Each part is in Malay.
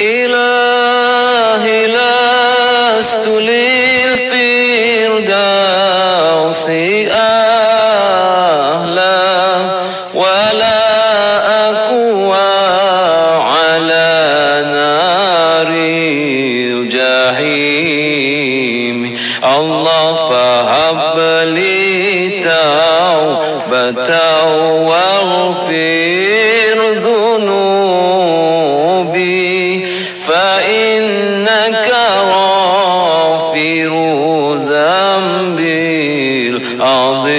إلهي لست للفردوس أهلا ولا أقوى على نار الجحيم الله فهب لي توبة واغفر ذنوبي فإنك غافر ذنبي العظيم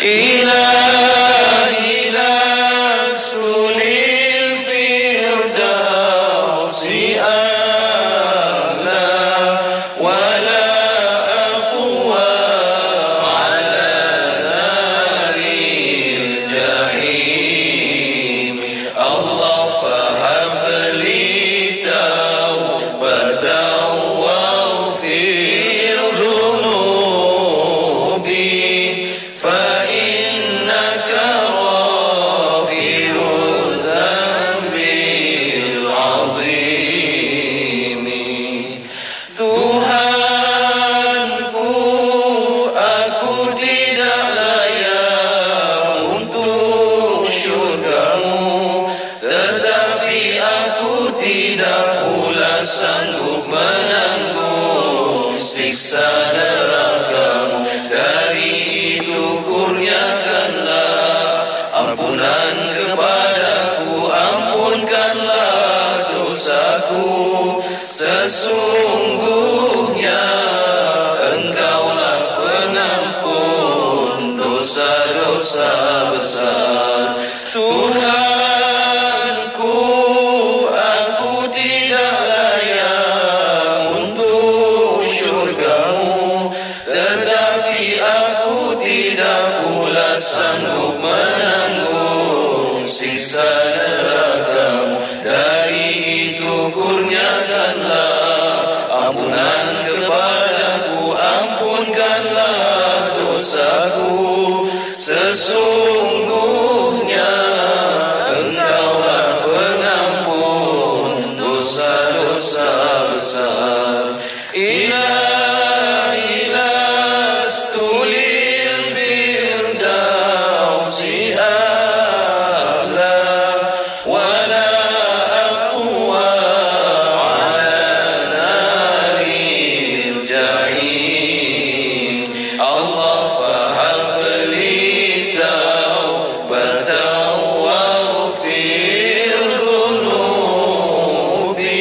إلهي لست للفردوس أهلا ولا أقوى على نار الجحيم الله فهب لي توبة واغفر ذنوبي فإنك غافر ذنبي العظيم Tuhanku, aku tidak layak untuk syurgamu, tetapi aku tidak pula sanggup menanggung siksa nerakamu. Dari itu kurniakanlah ampunan kepadaku, ampunkanlah dosaku. Sesungguhnya Engkaulah pengampun dosa-dosa besar. Tuhanku, aku tidak layak untuk syurgamu, tetapi aku tidak pula sanggup menanggung siksa nerakamu. Dari itu kurniakanlah ampunan kepadaku, ampunkanlah dosaku. Sesungguhnya Engkaulah pengampun dosa-dosa besar. Ilahi lastu lil firdausi a'la wala aqwa ala naril jahim. Allah fahab li taubatan waghfir dhunubi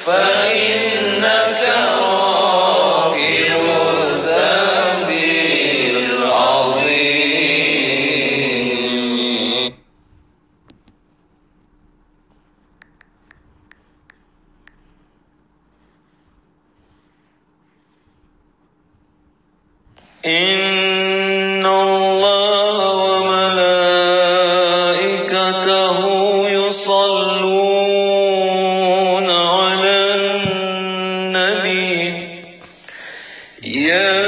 fa innaka ghafirudz dzambil azim. إن الله وملائكته يصلون على النبي يا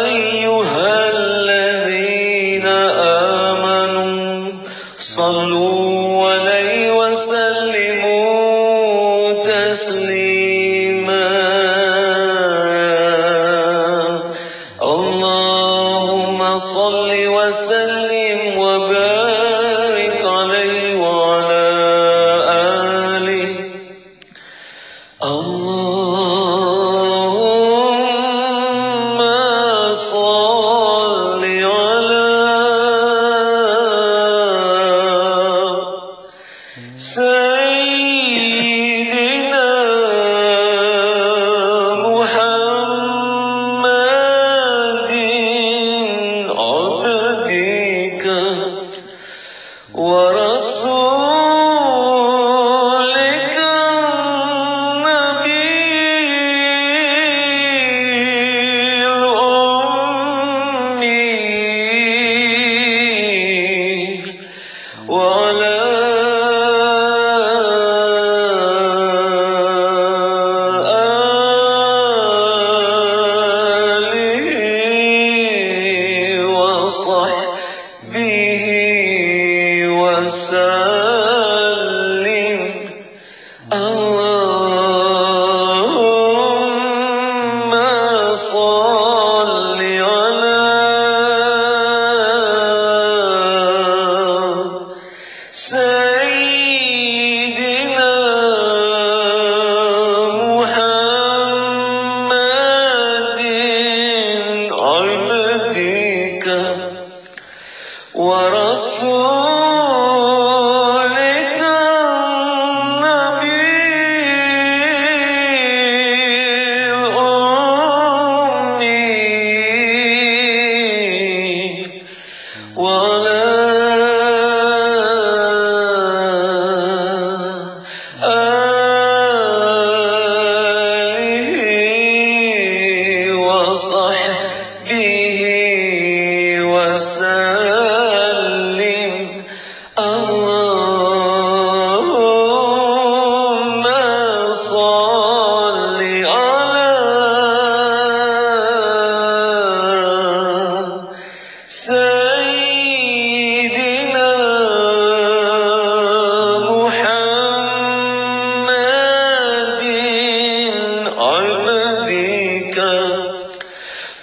أيها الذين آمنوا صلوا عليه وسلموا تسليما اللهم صل وسلم وبارك عليه وعلى آله. اللهم صل على سيدنا محمد عبدك ورسولك النبي الأمي وعلى آله وصحبه وسلم اللهم صل على سيدنا محمد عبدك ورسولك النبي الأمي وعلى آله وصحبه وسلم اللهم صل على سيدنا محمد عبدك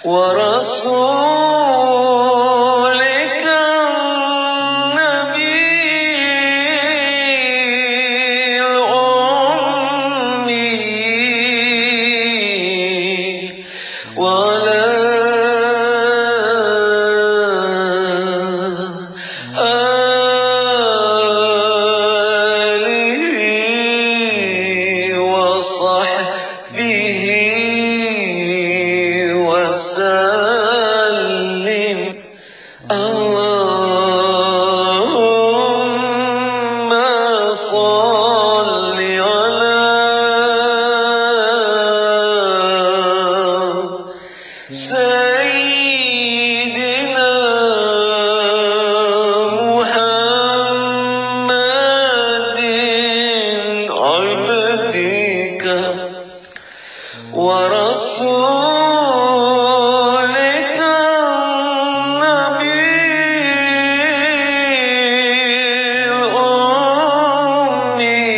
ورسولك النبي الأمي وعلى آله وصحبه وسلم اللهم صل على سيدنا محمد عبدك ورسولك النبي الأمي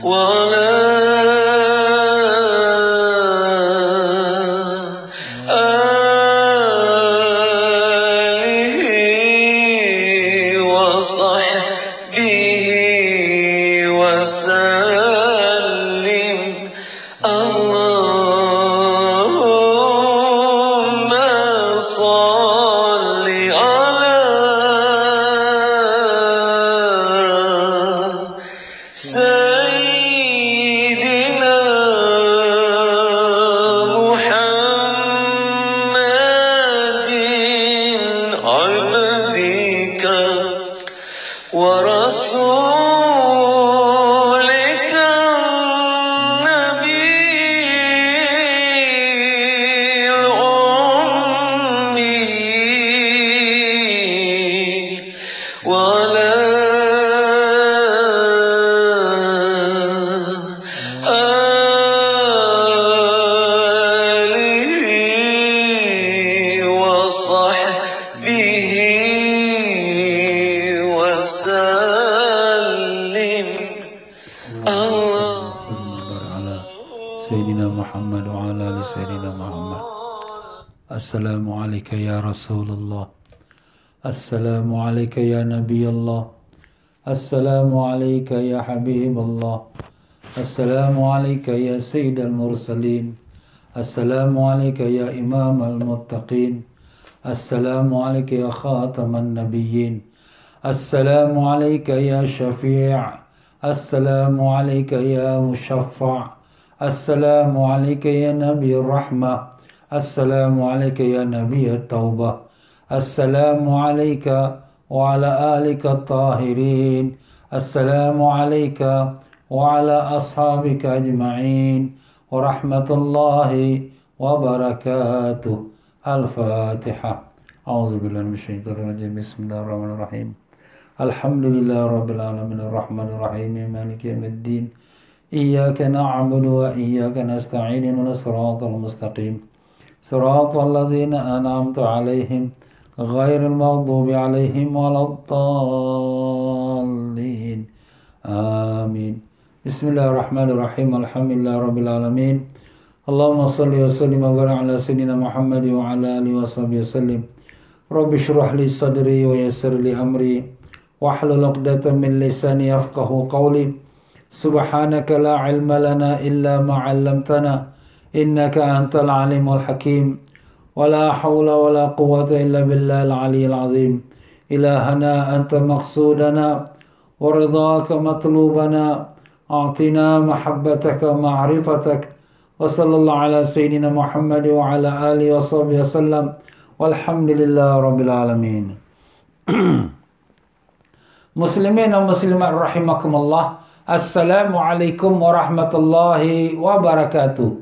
وعلى آله وصحبه وسلم اللهم صل على سيدنا محمد عبدك ورسولك النبي الأمي وعلى آله وصحبه وسلم على سيدنا محمد وعلى آل سيدنا محمد. السلام عليك يا رسول الله، السلام عليك يا نبي الله، السلام عليك يا حبيب الله، السلام عليك يا سيد المرسلين، السلام عليك يا إمام المتقين، السلام عليك يا خاتم النبيين، السلام عليك يا شفيع، السلام عليك يا مشفع، السلام عليك يا نبي الرحمة، السلام عليك يا نبي التوبة، السلام عليك وعلى آلك الطاهرين، السلام عليك وعلى أصحابك أجمعين ورحمة الله وبركاته. الفاتحة. أعوذ بالله من الشيطان الرجيم. بسم الله الرحمن الرحيم. الحمد لله رب العالمين الرحمن الرحيم مالك يوم الدين. إياك نعبد وإياك نستعين. الصراط المستقيم صراط الذين أنعمت عليهم غير المغضوب عليهم ولا الضالين آمين. بسم الله الرحمن الرحيم. الحمد لله رب العالمين. اللهم صل وسلم وبارك على سيدنا محمد وعلى آله وصحبه وسلم. رب اشرح لي صدري ويسر لي أمري واحلل عقدة من لساني يفقهوا قولي. سبحانك لا علم لنا إلا ما علمتنا إنك أنت العليم الحكيم. ولا حول ولا قوة إلا بالله العلي العظيم. إلهنا أنت مقصودنا ورضاك مطلوبنا. أعطنا محبتك ومعرفتك. وصلى الله على سيدنا محمد وعلى آله وصحبه وسلم. والحمد لله رب العالمين. Muslimin dan muslimat rahimakumullah. Assalamualaikum warahmatullahi wabarakatuh.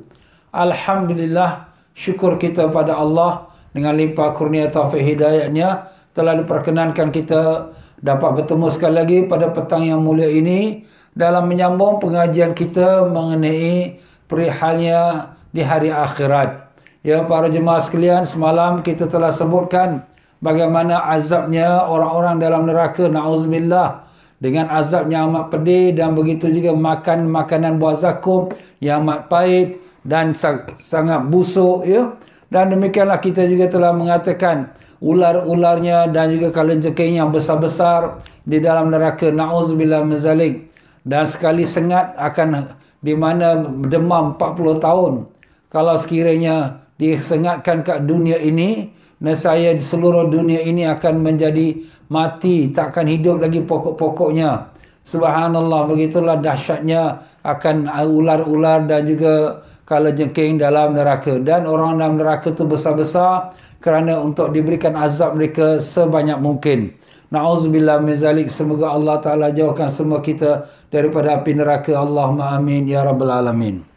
Alhamdulillah, syukur kita pada Allah dengan limpah kurnia taufik hidayahnya telah diperkenankan kita dapat bertemu sekali lagi pada petang yang mulia ini dalam menyambung pengajian kita mengenai perihalnya di hari akhirat. Ya para jemaah sekalian, semalam kita telah sebutkan bagaimana azabnya orang-orang dalam neraka, na'udzubillah, dengan azabnya amat pedih, dan begitu juga makan makanan buah zakum yang amat pahit dan sangat busuk, ya. Dan demikianlah kita juga telah mengatakan ular-ularnya dan juga kalajengking yang besar-besar di dalam neraka, na'udzubillah min zalik. Dan sekali sengat akan di mana demam 40 tahun. Kalau sekiranya disengatkan kat dunia ini, nescaya di seluruh dunia ini akan menjadi mati, takkan hidup lagi pokok-pokoknya. Subhanallah, begitulah dahsyatnya akan ular-ular dan juga kalajengking dalam neraka. Dan orang dalam neraka itu besar-besar kerana untuk diberikan azab mereka sebanyak mungkin. Na'udzubillah min zalik. Semoga Allah Ta'ala jauhkan semua kita daripada api neraka. Allahumma amin ya rabbal alamin.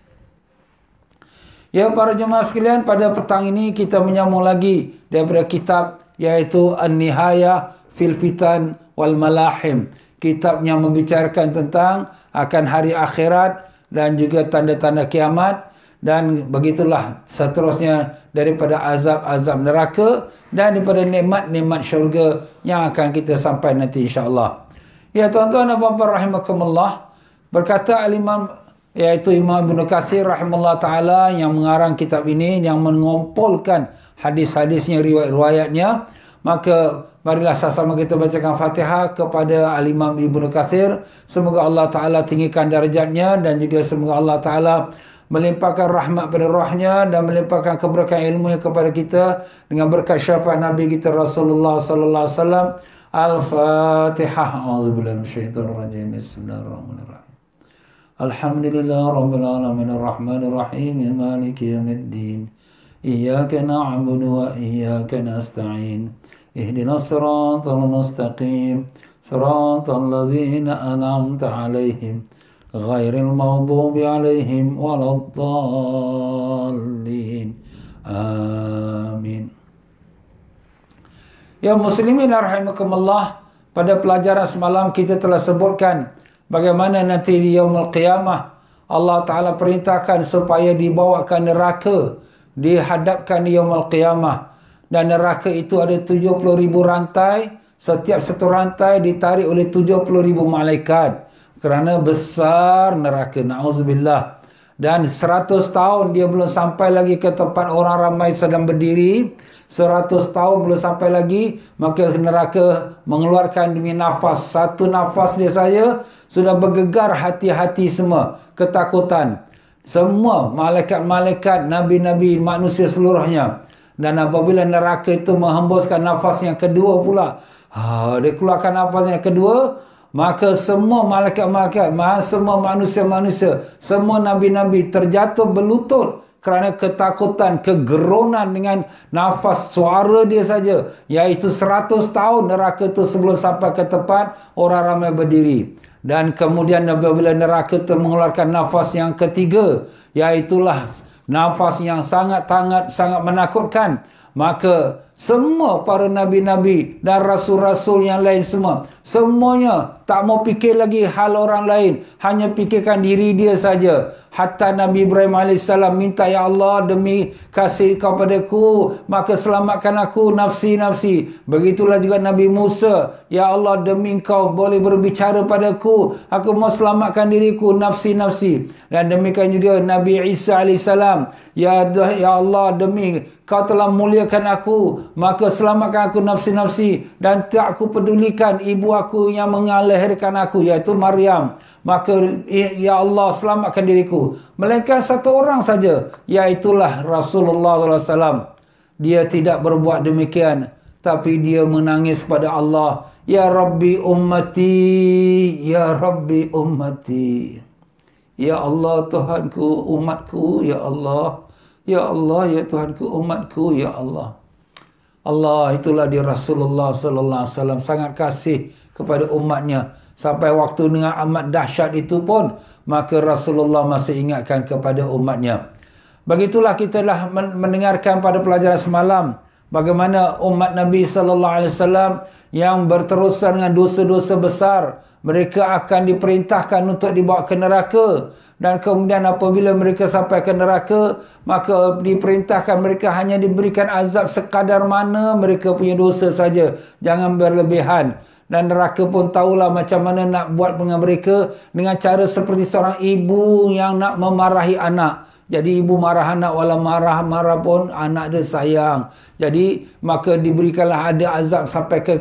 Ya para jemaah sekalian, pada petang ini kita menyambung lagi daripada kitab iaitu An-Nihayah fil Fitan wal Malahim. Kitab yang membicarakan tentang akan hari akhirat dan juga tanda-tanda kiamat, dan begitulah seterusnya daripada azab-azab neraka dan daripada nikmat-nikmat syurga yang akan kita sampai nanti insya-Allah. Ya tuan-tuan dan puan-puan rahimakumullah, berkata al-Imam iaitu Imam Ibn Katsir rahimahullah ta'ala yang mengarang kitab ini, yang mengumpulkan hadis-hadisnya, riwayat-riwayatnya. Maka marilah sama-sama kita bacakan Fatihah kepada al-Imam Ibn Katsir. Semoga Allah Ta'ala tinggikan darjatnya dan juga semoga Allah Ta'ala melimpahkan rahmat pada rohnya dan melimpahkan keberkahan ilmunya kepada kita dengan berkat syafaat Nabi kita Rasulullah sallallahu alaihi wasallam. Al-Fatihah. A'udzubillahi minasyaitonir rajim. Bismillahirrahmanirrahim. Alhamdulillah rabbil alamin arrahmanir rahim maliki yaumiddin. Iyyaka na'budu wa iyyaka nasta'in. Ihdinas siratal mustaqim. Siratal ladzina an'amta 'alaihim ghairil maghdubi 'alaihim waladdallin. Amin. Ya muslimin rahimakumullah, pada pelajaran semalam kita telah sebutkan bagaimana nanti di yaumul qiyamah Allah Ta'ala perintahkan supaya dibawa ke neraka, dihadapkan di yaumul qiyamah. Dan neraka itu ada 70,000 rantai. Setiap satu rantai ditarik oleh 70,000 malaikat. Kerana besar neraka, na'udzubillah. Dan 100 tahun dia belum sampai lagi ke tempat orang ramai sedang berdiri. 100 tahun belum sampai lagi, maka neraka mengeluarkan demi nafas. Satu nafas dia saja sudah bergegar hati-hati semua, ketakutan. Semua malaikat-malaikat, nabi-nabi, manusia seluruhnya. Dan apabila neraka itu menghembuskan nafas yang kedua pula, dia keluarkan nafas yang kedua, maka semua malaikat-malaikat, semua manusia-manusia, semua nabi-nabi terjatuh berlutut kerana ketakutan, kegeronan dengan nafas suara dia saja. Iaitu 100 tahun neraka itu sebelum sampai ke tempat orang ramai berdiri. Dan kemudian apabila neraka itu mengeluarkan nafas yang ketiga, iaitulah nafas yang sangat menakutkan, maka semua para nabi-nabi dan rasul-rasul yang lain semua, semuanya tak mau fikir lagi hal orang lain, hanya fikirkan diri dia saja. Hatta Nabi Ibrahim AS minta, ya Allah, demi kasih kau padaku, maka selamatkan aku, nafsi-nafsi. Begitulah juga Nabi Musa, ya Allah, demi kau boleh berbicara padaku, aku mau selamatkan diriku, nafsi-nafsi. Dan demikian juga Nabi Isa AS, ya Allah, demi kau telah muliakan aku, maka selamatkan aku, nafsi-nafsi. Dan tak aku pedulikan ibu aku yang mengalahirkan aku, iaitu Maryam, maka ya Allah, selamatkan diriku. Melainkan satu orang saja, iaitulah Rasulullah SAW. Dia tidak berbuat demikian, tapi dia menangis pada Allah, ya Rabbi ummati, ya Rabbi ummati, ya Allah Tuhanku umatku, ya Allah, ya Allah, ya Tuhanku umatku, ya Allah. Allah, itulah dia Rasulullah sallallahu alaihi wasallam, sangat kasih kepada umatnya. Sampai waktu dengan amat dahsyat itu pun, maka Rasulullah masih ingatkan kepada umatnya. Begitulah kita telah mendengarkan pada pelajaran semalam bagaimana umat Nabi sallallahu alaihi wasallam yang berterusan dengan dosa-dosa besar, mereka akan diperintahkan untuk dibawa ke neraka. Dan kemudian apabila mereka sampai ke neraka, maka diperintahkan mereka hanya diberikan azab sekadar mana mereka punya dosa saja, jangan berlebihan. Dan neraka pun tahulah macam mana nak buat dengan mereka, dengan cara seperti seorang ibu yang nak memarahi anak. Jadi ibu marah anak, walau marah-marah pun anak dia sayang. Jadi maka diberikanlah, ada azab sampai ke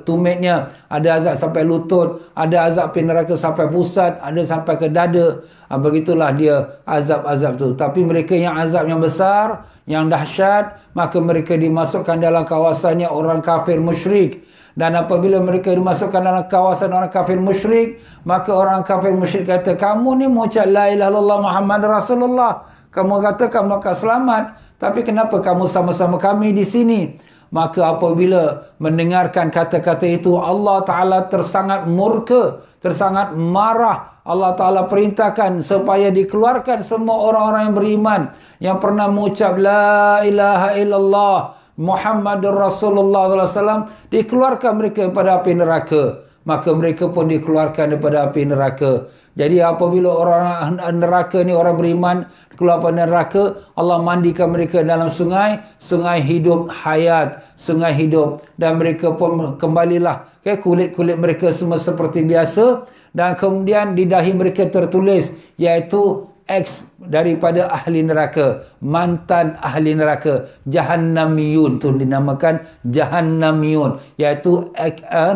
tumitnya, ada azab sampai lutut, ada azab di neraka sampai pusat, ada sampai ke dada. Begitulah dia azab-azab tu. Tapi mereka yang azab yang besar, yang dahsyat, maka mereka dimasukkan dalam kawasannya orang kafir musyrik. Dan apabila mereka dimasukkan dalam kawasan orang kafir musyrik, maka orang kafir musyrik kata, kamu ni mengucap la ilaha illallah Muhammad Rasulullah, kamu kata kamu akan selamat, tapi kenapa kamu sama-sama kami di sini? Maka apabila mendengarkan kata-kata itu, Allah Ta'ala tersangat murka, tersangat marah. Allah Ta'ala perintahkan supaya dikeluarkan semua orang-orang yang beriman, yang pernah mengucap la ilaha illallah Muhammadur Rasulullah SAW, dikeluarkan mereka daripada api neraka. Maka mereka pun dikeluarkan daripada api neraka. Jadi apabila orang neraka ni, orang beriman keluar pada neraka, Allah mandikan mereka dalam sungai, sungai hidup hayat, sungai hidup. Dan mereka pun kembalilah ke kulit-kulit mereka semua seperti biasa. Dan kemudian di dahi mereka tertulis, iaitu X daripada ahli neraka, mantan ahli neraka, Jahannamiyun, tu dinamakan Jahannamiyun, iaitu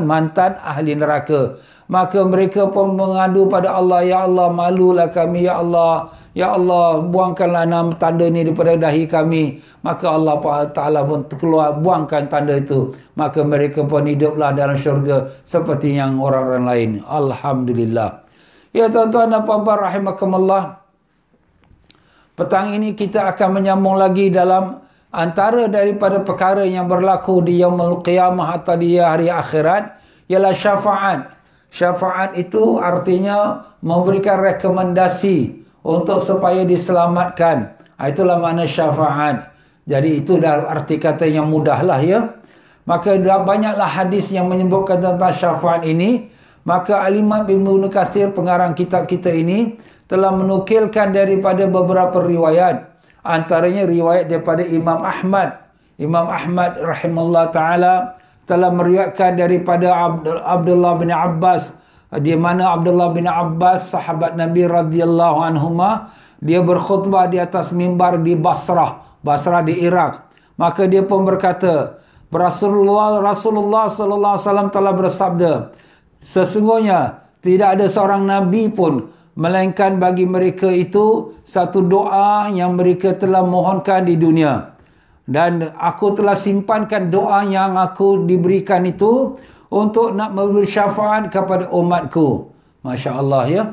mantan ahli neraka. Maka mereka pun mengadu pada Allah, ya Allah, malulah kami, ya Allah, ya Allah, buangkanlah nama tanda ni daripada dahi kami. Maka Allah Ta'ala pun keluar, buangkan tanda itu. Maka mereka pun hiduplah dalam syurga seperti yang orang-orang lain. Alhamdulillah. Ya tuan-tuan dan puan-puan rahimakumullah, petang ini kita akan menyambung lagi dalam antara daripada perkara yang berlaku di yaumul qiyamah atau di hari akhirat, ialah syafaat. Syafaat itu artinya memberikan rekomendasi untuk supaya diselamatkan. Itulah makna syafaat. Jadi itu dah arti kata yang mudahlah, ya. Maka dah banyaklah hadis yang menyebutkan tentang syafaat ini. Maka Al-Imam Ibnu Katsir, pengarang kitab kita ini, telah menukilkan daripada beberapa riwayat. Antaranya riwayat daripada Imam Ahmad. Imam Ahmad rahimahullah ta'ala telah meriwayatkan daripada Abdullah bin Abbas, di mana Abdullah bin Abbas, sahabat Nabi radhiyallahu anhuma, dia berkhutbah di atas mimbar di Basrah di Iraq. Maka dia pun berkata, Rasulullah sallallahu alaihi wasallam telah bersabda, sesungguhnya tidak ada seorang nabi pun melainkan bagi mereka itu satu doa yang mereka telah mohonkan di dunia. Dan aku telah simpankan doa yang aku diberikan itu untuk nak memberi syafaat kepada umatku. Masya Allah, ya.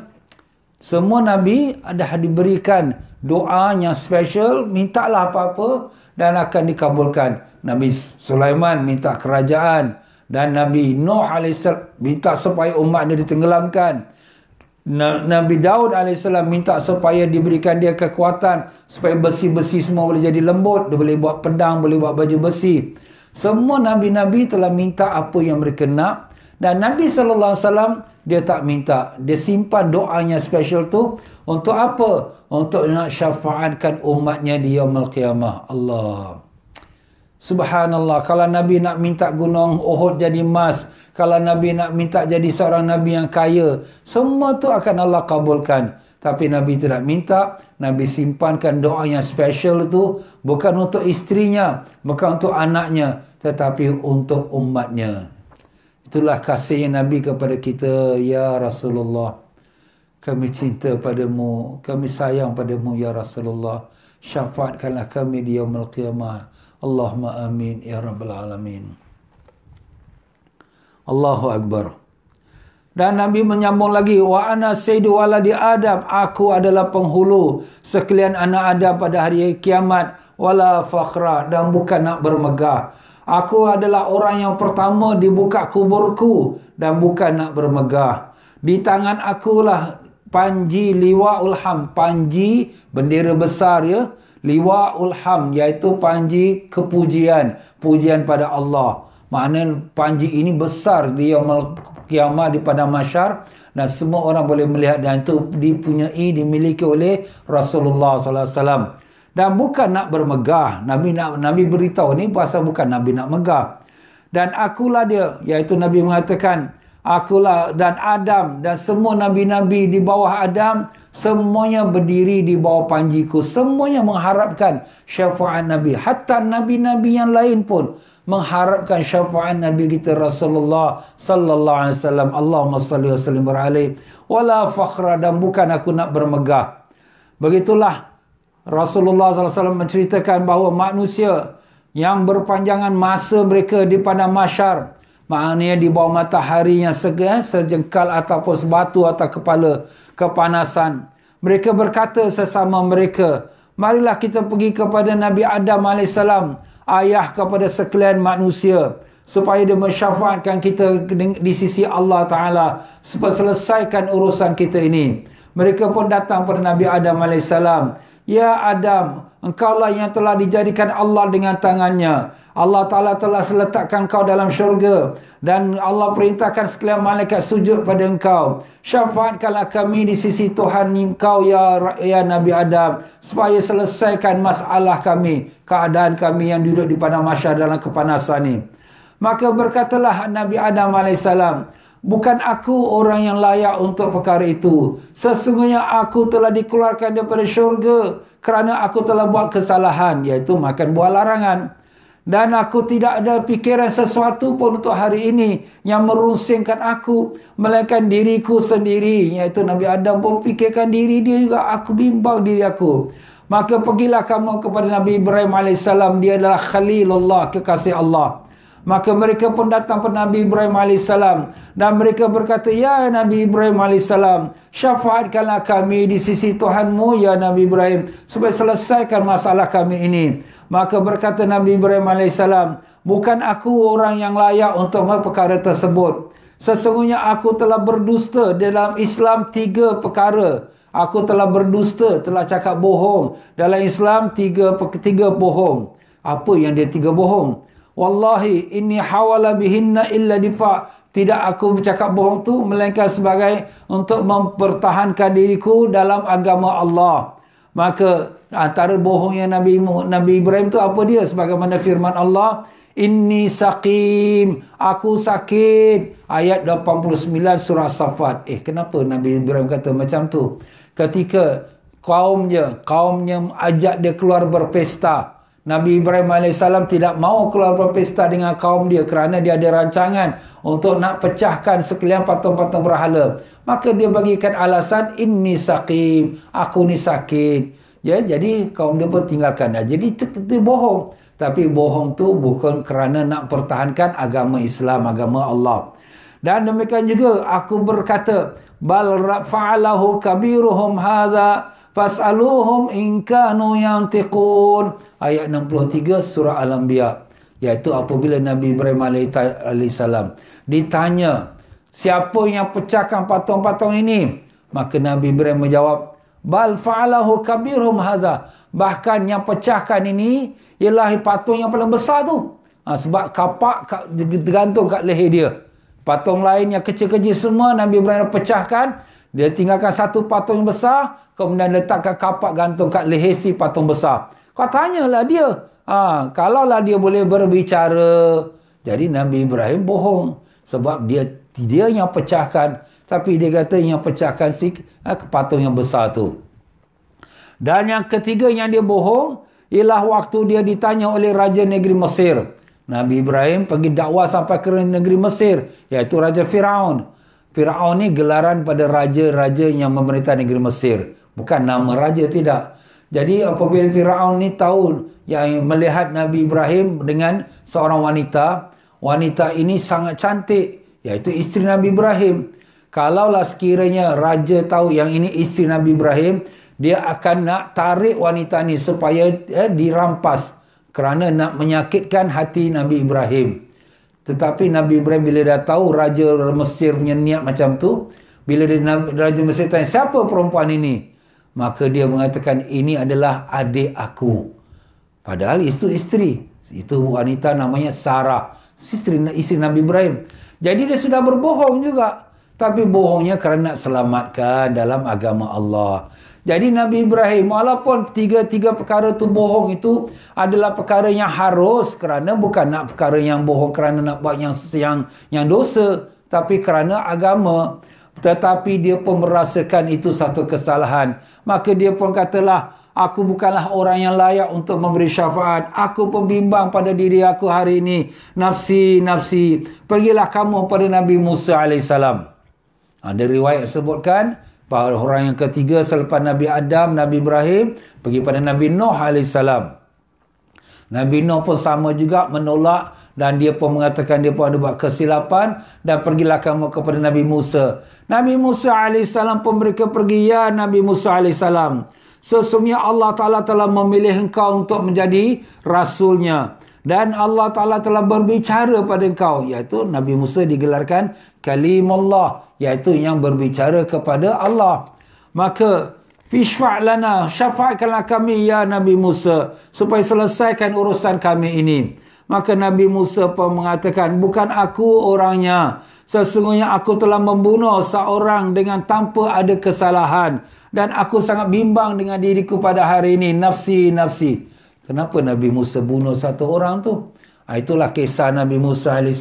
Semua Nabi ada diberikan doa yang special, mintalah apa-apa dan akan dikabulkan. Nabi Sulaiman minta kerajaan, dan Nabi Nuh AS minta supaya umatnya ditenggelamkan. Nabi Daud AS minta supaya diberikan dia kekuatan, supaya besi-besi semua boleh jadi lembut, dia boleh buat pedang, boleh buat baju besi. Semua Nabi-Nabi telah minta apa yang mereka nak. Dan Nabi SAW, dia tak minta. Dia simpan doanya special tu. Untuk apa? Untuk nak syafaatkan umatnya di Yaumul Qiyamah. Allah. Subhanallah. Kalau Nabi nak minta gunung Uhud jadi emas. Kalau Nabi nak minta jadi seorang Nabi yang kaya. Semua tu akan Allah kabulkan. Tapi Nabi tidak minta. Nabi simpankan doa yang special itu. Bukan untuk istrinya. Bukan untuk anaknya. Tetapi untuk umatnya. Itulah kasih Nabi kepada kita. Ya Rasulullah. Kami cinta padamu. Kami sayang padamu ya Rasulullah. Syafaatkanlah kami di Yaumul Qiyamah. Allahumma amin. Ya Rabbal Alamin. Allahu Akbar. Dan Nabi menyambung lagi, wa ana sayyidu waladi Adam, aku adalah penghulu sekalian anak Adam pada hari kiamat, wala fakhra, dan bukan nak bermegah. Aku adalah orang yang pertama dibuka kuburku dan bukan nak bermegah. Di tangan akulah panji liwaul ham, panji bendera besar ya, liwaul ham iaitu panji kepujian, pujian pada Allah. Maknanya panji ini besar di Yaumul Qiyamah di padang mahsyar dan semua orang boleh melihat, dan itu dimiliki oleh Rasulullah sallallahu alaihi wasallam. Dan bukan nak bermegah. Nabi beritahu ni pasal bukan Nabi nak megah. Dan akulah dia, iaitu Nabi mengatakan, akulah dan Adam dan semua nabi-nabi di bawah Adam, semuanya berdiri di bawah panjiku. Semuanya mengharapkan syafaat Nabi. Hatta nabi-nabi yang lain pun mengharapkan syafaat Nabi kita Rasulullah sallallahu alaihi wasallam. Allahumma salli wa sallim alaihi wala fakhra, dan bukan aku nak bermegah. Begitulah Rasulullah sallallahu alaihi wasallam menceritakan bahawa manusia yang berpanjangan masa mereka di padang mahsyar, maknanya di bawah matahari yang segar, sejengkal ataupun sebatu atas kepala, kepanasan. Mereka berkata sesama mereka, marilah kita pergi kepada Nabi Adam AS, ayah kepada sekalian manusia, supaya dia mensyafaatkan kita di sisi Allah Ta'ala, supaya selesaikan urusan kita ini. Mereka pun datang pada Nabi Adam AS. Ya Adam, engkaulah yang telah dijadikan Allah dengan tangannya. Allah Ta'ala telah letakkan kau dalam syurga. Dan Allah perintahkan sekalian malaikat sujud pada engkau. Syafaatkanlah kami di sisi Tuhan engkau ya Nabi Adam, supaya selesaikan masalah kami, keadaan kami yang duduk di padang mahsyar dalam kepanasan ini. Maka berkatalah Nabi Adam AS, bukan aku orang yang layak untuk perkara itu. Sesungguhnya aku telah dikeluarkan daripada syurga kerana aku telah buat kesalahan, iaitu makan buah larangan. Dan aku tidak ada fikiran sesuatu pun untuk hari ini yang merusingkan aku, melainkan diriku sendiri. Iaitu Nabi Adam pun fikirkan diri dia juga, aku bimbang diri aku. Maka pergilah kamu kepada Nabi Ibrahim AS, dia adalah Khalilullah, kekasih Allah. Maka mereka pun datang kepada Nabi Ibrahim AS dan mereka berkata, ya Nabi Ibrahim AS, syafaatkanlah kami di sisi Tuhanmu ya Nabi Ibrahim, supaya selesaikan masalah kami ini. Maka berkata Nabi Ibrahim AS, bukan aku orang yang layak untuk perkara tersebut. Sesungguhnya aku telah berdusta dalam Islam 3 perkara. Aku telah berdusta, telah cakap bohong. Dalam Islam 3 bohong. Apa yang dia 3 bohong? Wallahi inni hawala bihinna illa difa. Tidak aku bercakap bohong tu melainkan sebagai untuk mempertahankan diriku dalam agama Allah. Maka antara bohong yang Nabi Ibrahim tu apa dia? Sebagaimana firman Allah, inni saqim, aku sakit. Ayat 89 surah Safat. Kenapa Nabi Ibrahim kata macam tu? Ketika kaumnya ajak dia keluar berpesta, Nabi Ibrahim AS tidak mau keluar berpesta dengan kaum dia kerana dia ada rancangan untuk nak pecahkan sekalian patung-patung berhala. Maka dia bagikan alasan, inni saqim, aku ni sakit. Ya, jadi kaum dia pun tinggalkan dia. Jadi itu bohong. Tapi bohong tu bukan kerana nak pertahankan agama Islam, agama Allah. Dan demikian juga aku berkata, bal fa'alahu kabiruhum hadza fas'aluhum in kanu yantiqun. Ayat 63 surah Al-Anbiya. Iaitu apabila Nabi Ibrahim AS ditanya, siapa yang pecahkan patung-patung ini? Maka Nabi Ibrahim menjawab, bal fa'alahu kabirhum hadza. Bahkan yang pecahkan ini ialah patung yang paling besar tu. Sebab kapak tergantung kat leher dia. Patung lain yang kecil-kecil semua Nabi Ibrahim pecahkan. Dia tinggalkan satu patung yang besar, kemudian letakkan kapak gantung kat leher si patung besar. Kau tanyalah dia. Kalaulah dia boleh berbicara. Jadi Nabi Ibrahim bohong. Sebab dia yang pecahkan. Tapi dia kata yang pecahkan si patung yang besar tu. Dan yang ketiga yang dia bohong, ialah waktu dia ditanya oleh Raja Negeri Mesir. Nabi Ibrahim pergi dakwah sampai ke negeri Mesir, iaitu Raja Firaun. Firaun ni gelaran pada raja-raja yang memerintah negeri Mesir. Bukan nama raja, tidak. Jadi apabila Firaun ni tahu yang melihat Nabi Ibrahim dengan seorang wanita, wanita ini sangat cantik, iaitu isteri Nabi Ibrahim. Kalaulah sekiranya raja tahu yang ini isteri Nabi Ibrahim, dia akan nak tarik wanita ni supaya dirampas kerana nak menyakitkan hati Nabi Ibrahim. Tetapi Nabi Ibrahim bila dah tahu Raja Mesir punya niat macam tu, bila Raja Mesir tanya, siapa perempuan ini? Maka dia mengatakan, ini adalah adik aku. Padahal itu isteri. Itu wanita namanya Sarah, isteri Nabi Ibrahim. Jadi dia sudah berbohong juga. Tapi bohongnya kerana nak selamatkan dalam agama Allah. Jadi Nabi Ibrahim, walaupun tiga-tiga perkara tu bohong itu adalah perkara yang harus, kerana bukan nak perkara yang bohong kerana nak buat yang dosa, tapi kerana agama. Tetapi dia pun merasakan itu satu kesalahan. Maka dia pun katalah, aku bukanlah orang yang layak untuk memberi syafaat. Aku pun bimbang pada diri aku hari ini. Nafsi, nafsi. Pergilah kamu pada Nabi Musa AS. Ada riwayat sebutkan, bahawa orang yang ketiga selepas Nabi Adam, Nabi Ibrahim, pergi pada Nabi Nuh AS. Nabi Nuh pun sama juga menolak, dan dia pun mengatakan dia pun ada buat kesilapan, dan pergilah kamu kepada Nabi Musa. Nabi Musa AS pun mereka pergi, ya Nabi Musa AS, sesungguhnya Allah Ta'ala telah memilih engkau untuk menjadi rasulnya. Dan Allah Ta'ala telah berbicara pada engkau. Iaitu Nabi Musa digelarkan Kalimullah, iaitu yang berbicara kepada Allah. Maka fishfa' lana, syafaatkanlah kami ya Nabi Musa, supaya selesaikan urusan kami ini. Maka Nabi Musa pun mengatakan, bukan aku orangnya. Sesungguhnya aku telah membunuh seorang dengan tanpa ada kesalahan. Dan aku sangat bimbang dengan diriku pada hari ini. Nafsi, nafsi. Kenapa Nabi Musa bunuh satu orang tu? Itulah kisah Nabi Musa AS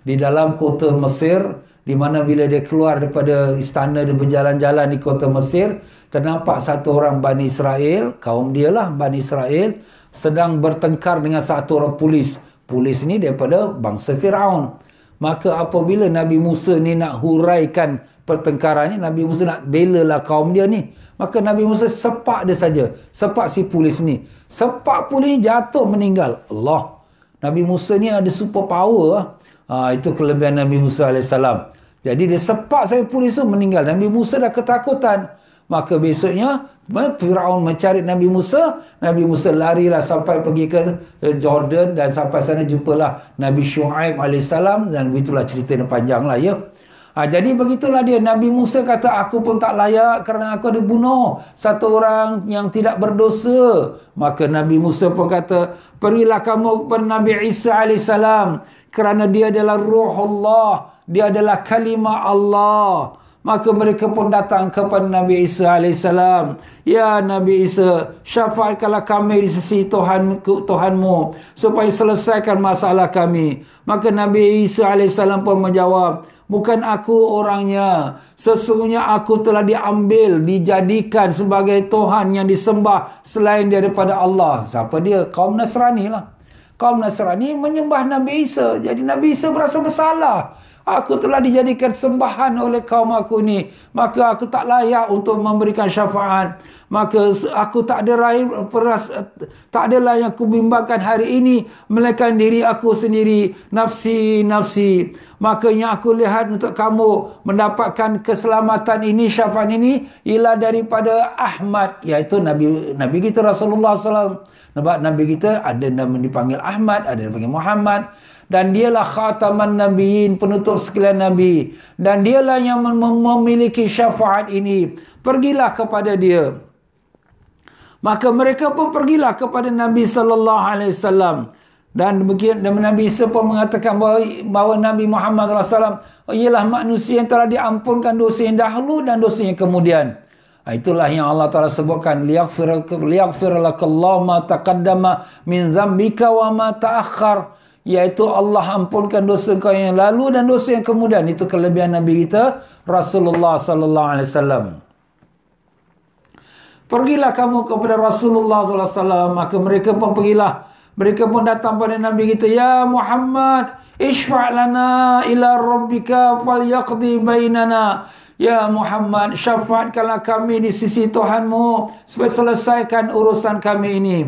di dalam kota Mesir, di mana bila dia keluar daripada istana, dia berjalan-jalan di kota Mesir, ternampak satu orang Bani Israel, kaum dia lah Bani Israel, sedang bertengkar dengan satu orang polis. Polis ni daripada bangsa Firaun. Maka apabila Nabi Musa ni nak huraikan pertengkaran ni, Nabi Musa nak belalah kaum dia ni, maka Nabi Musa sepak dia saja, sepak si polis ni. Sepak polis ni jatuh meninggal. Allah. Nabi Musa ni ada super power. Itu kelebihan Nabi Musa AS. Jadi dia sepak saya polis tu meninggal. Nabi Musa dah ketakutan. Maka besoknya Firaun mencari Nabi Musa. Nabi Musa larilah sampai pergi ke Jordan, dan sampai sana jumpalah Nabi Shu'aib AS, dan begitulah cerita yang panjang lah ya. Jadi begitulah dia. Nabi Musa kata, aku pun tak layak kerana aku ada bunuh satu orang yang tidak berdosa. Maka Nabi Musa pun kata, pergilah kamu kepada Nabi Isa AS, kerana dia adalah ruh Allah, dia adalah kalimah Allah. Maka mereka pun datang kepada Nabi Isa AS. Ya Nabi Isa, syafaatkanlah kami di sisi Tuhanmu, supaya selesaikan masalah kami. Maka Nabi Isa AS pun menjawab, bukan aku orangnya. Sesungguhnya aku telah diambil, dijadikan sebagai Tuhan yang disembah selain daripada Allah. Siapa dia? Kaum Nasrani lah. Kaum Nasrani menyembah Nabi Isa. Jadi Nabi Isa berasa bersalah. Aku telah dijadikan sembahan oleh kaum aku ni, maka aku tak layak untuk memberikan syafaat. Maka aku tak adalah yang aku bimbangkan hari ini, melainkan diri aku sendiri. Nafsi, nafsi. Maka yang aku lihat untuk kamu mendapatkan keselamatan ini, syafaat ini, ialah daripada Ahmad, iaitu Nabi kita Rasulullah SAW. Nabi kita ada nama dipanggil Ahmad, ada dipanggil Muhammad. Dan dialah khataman nabiyin, penutup sekalian nabi. Dan dialah yang memiliki syafaat ini. Pergilah kepada dia. Maka mereka pun pergilah kepada Nabi SAW. Dan Nabi Isa pun mengatakan bahawa Nabi Muhammad SAW ialah manusia yang telah diampunkan dosa yang dahulu dan dosa yang kemudian. Itulah yang Allah Ta'ala sebutkan, liyaghfir lakallahu ma taqaddama min dzambika wa ma ta'akhkhar, iaitu Allah ampunkan dosa kau yang lalu dan dosa yang kemudian. Itu kelebihan Nabi kita Rasulullah sallallahu alaihi wasallam. Pergilah kamu kepada Rasulullah sallallahu alaihi wasallam, maka mereka pun pergilah. Mereka pun datang pada Nabi kita, ya Muhammad, ishfa' lana ila rabbika falyaqdi bainana. Ya Muhammad, syafaatkanlah kami di sisi Tuhanmu supaya selesaikan urusan kami ini.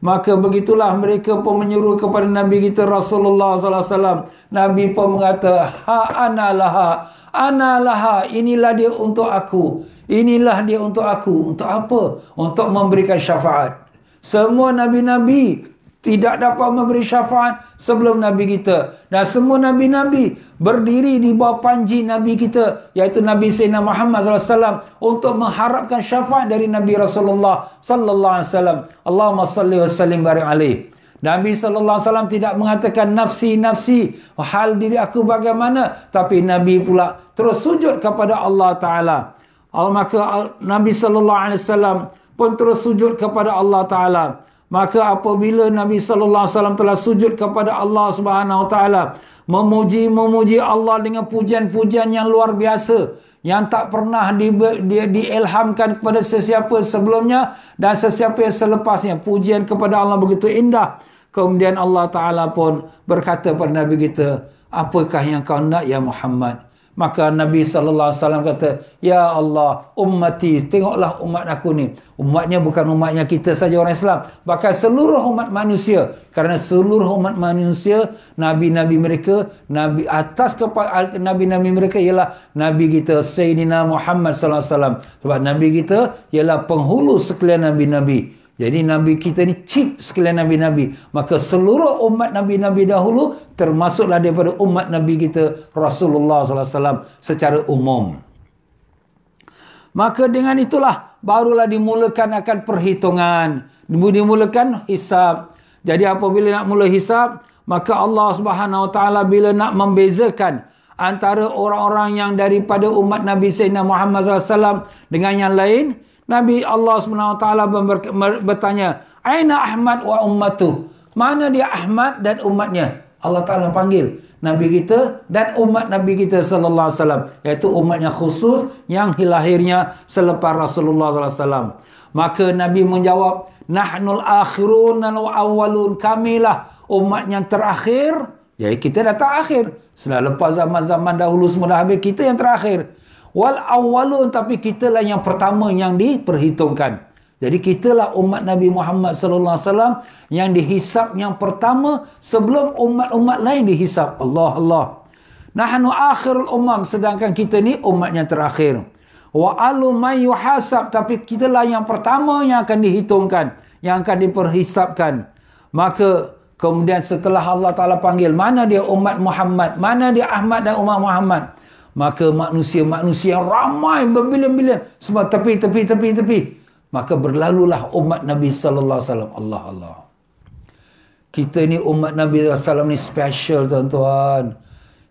Maka begitulah mereka pun menyuruh kepada Nabi kita Rasulullah sallallahu alaihi wasallam. Nabi pun berkata, ana laha, inilah dia untuk aku. Inilah dia untuk aku. Untuk apa? Untuk memberikan syafaat. Semua nabi-nabi tidak dapat memberi syafaat sebelum Nabi kita. Dan semua Nabi-Nabi berdiri di bawah panji Nabi kita, iaitu Nabi Sayyidina Muhammad SAW, untuk mengharapkan syafaat dari Nabi Rasulullah sallallahu alaihi wasallam. Allahumma salli wa sallim barik alaih. Nabi sallallahu alaihi wasallam tidak mengatakan nafsi, nafsi, hal diri aku bagaimana, tapi Nabi pula terus sujud kepada Allah Ta'ala. Maka Nabi sallallahu alaihi wasallam pun terus sujud kepada Allah Ta'ala. Maka apabila Nabi sallallahu alaihi wasallam telah sujud kepada Allah Subhanahu wa taala, memuji Allah dengan pujian-pujian yang luar biasa yang tak pernah diilhamkan kepada sesiapa sebelumnya dan sesiapa yang selepasnya. Pujian kepada Allah begitu indah. Kemudian Allah Taala pun berkata kepada Nabi kita, apakah yang kau nak ya Muhammad? Maka Nabi sallallahu alaihi wasallam kata, ya Allah, ummati, tengoklah umat aku ni. Umatnya bukan umatnya kita saja orang Islam, bahkan seluruh umat manusia. Kerana seluruh umat manusia, nabi-nabi mereka, nabi atas kepada nabi-nabi mereka ialah Nabi kita Sayyidina Muhammad sallallahu alaihi wasallam. Sebab Nabi kita ialah penghulu sekalian nabi-nabi. Jadi Nabi kita ni chief sekalian Nabi-Nabi. Maka seluruh umat Nabi-Nabi dahulu termasuklah daripada umat Nabi kita Rasulullah SAW secara umum. Maka dengan itulah barulah dimulakan akan perhitungan. Dimulakan hisab. Jadi apabila nak mula hisab, maka Allah Subhanahu Wa Taala bila nak membezakan antara orang-orang yang daripada umat Nabi Sayyidina Muhammad SAW dengan yang lain, Nabi Allah SWT bertanya, aina Ahmad wa ummatuh? Mana dia Ahmad dan umatnya? Allah Ta'ala panggil Nabi kita dan umat Nabi kita sallallahu alaihi wasallam, iaitu umatnya khusus yang lahirnya selepas Rasulullah sallallahu alaihi wasallam. Maka Nabi menjawab, nahnul akhirun wal awwalun, kamilah umat yang terakhir. Jadi kita dah terakhir. Setelah lepas zaman-zaman dahulu semua dah habis, kita yang terakhir. Wal awwalun, tapi kitalah yang pertama yang diperhitungkan. Jadi kitalah umat Nabi Muhammad sallallahu alaihi wasallam yang dihisap yang pertama sebelum umat-umat lain dihisap. Allah. Nahnu akhirul umam, sedangkan kita ni umat yang terakhir. Wa alu may yuhasab, tapi kitalah yang pertama yang akan dihitungkan, yang akan diperhisapkan. Maka kemudian setelah Allah Taala panggil, mana dia umat Muhammad, mana dia Ahmad dan umat Muhammad? Maka manusia yang ramai berbilion-bilion semua tepi. Maka berlalulah umat Nabi sallallahu alaihi wasallam. Allah. Kita ni umat Nabi sallallahu alaihi wasallam ni special, tuan-tuan.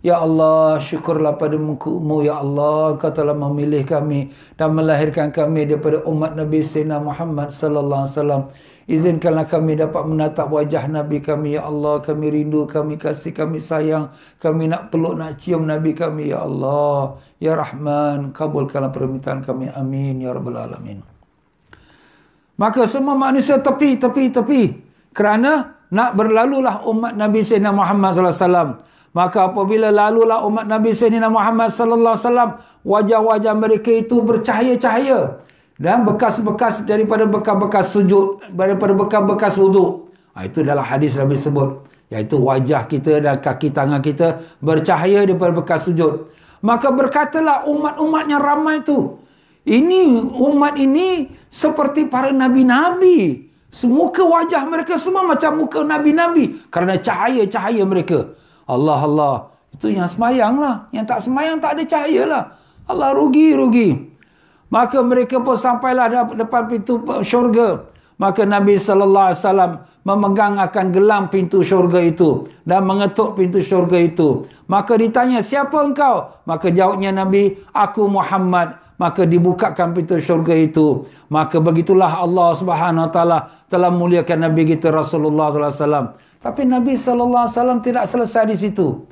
Ya Allah, syukurlah pada Mu, ya Allah, Kau telah memilih kami dan melahirkan kami daripada umat Nabi Sayyidina Muhammad sallallahu alaihi wasallam. Izinkanlah kami dapat menatap wajah Nabi kami, ya Allah. Kami rindu, kami kasih, kami sayang. Kami nak peluk, nak cium Nabi kami, ya Allah. Ya Rahman, kabulkanlah permintaan kami. Amin, ya Rabbal Alamin. Maka semua manusia tepi. Kerana nak berlalulah umat Nabi Sayyidina Muhammad sallallahu alaihi wasallam. Maka apabila lalulah umat Nabi Sayyidina Muhammad sallallahu alaihi wasallam, wajah-wajah mereka itu bercahaya-cahaya. Dan bekas-bekas daripada bekas-bekas sujud, daripada bekas-bekas wuduk. Itu dalam hadis Nabi sebut, iaitu wajah kita dan kaki tangan kita bercahaya daripada bekas sujud. Maka berkatalah umat-umat yang ramai itu, ini umat ini seperti para nabi-nabi. Muka wajah mereka semua macam muka nabi-nabi kerana cahaya-cahaya mereka. Allah. Itu yang semayang lah. Yang tak semayang tak ada cahaya lah. Allah, rugi. Maka mereka pun sampailah depan pintu syurga. Maka Nabi sallallahu alaihi wasallam memegang akan gelang pintu syurga itu dan mengetuk pintu syurga itu. Maka ditanya, siapa engkau? Maka jawabnya Nabi, aku Muhammad. Maka dibukakan pintu syurga itu. Maka begitulah Allah Subhanahu wa taala telah muliakan Nabi kita Rasulullah sallallahu alaihi wasallam. Tapi Nabi sallallahu alaihi wasallam tidak selesai di situ.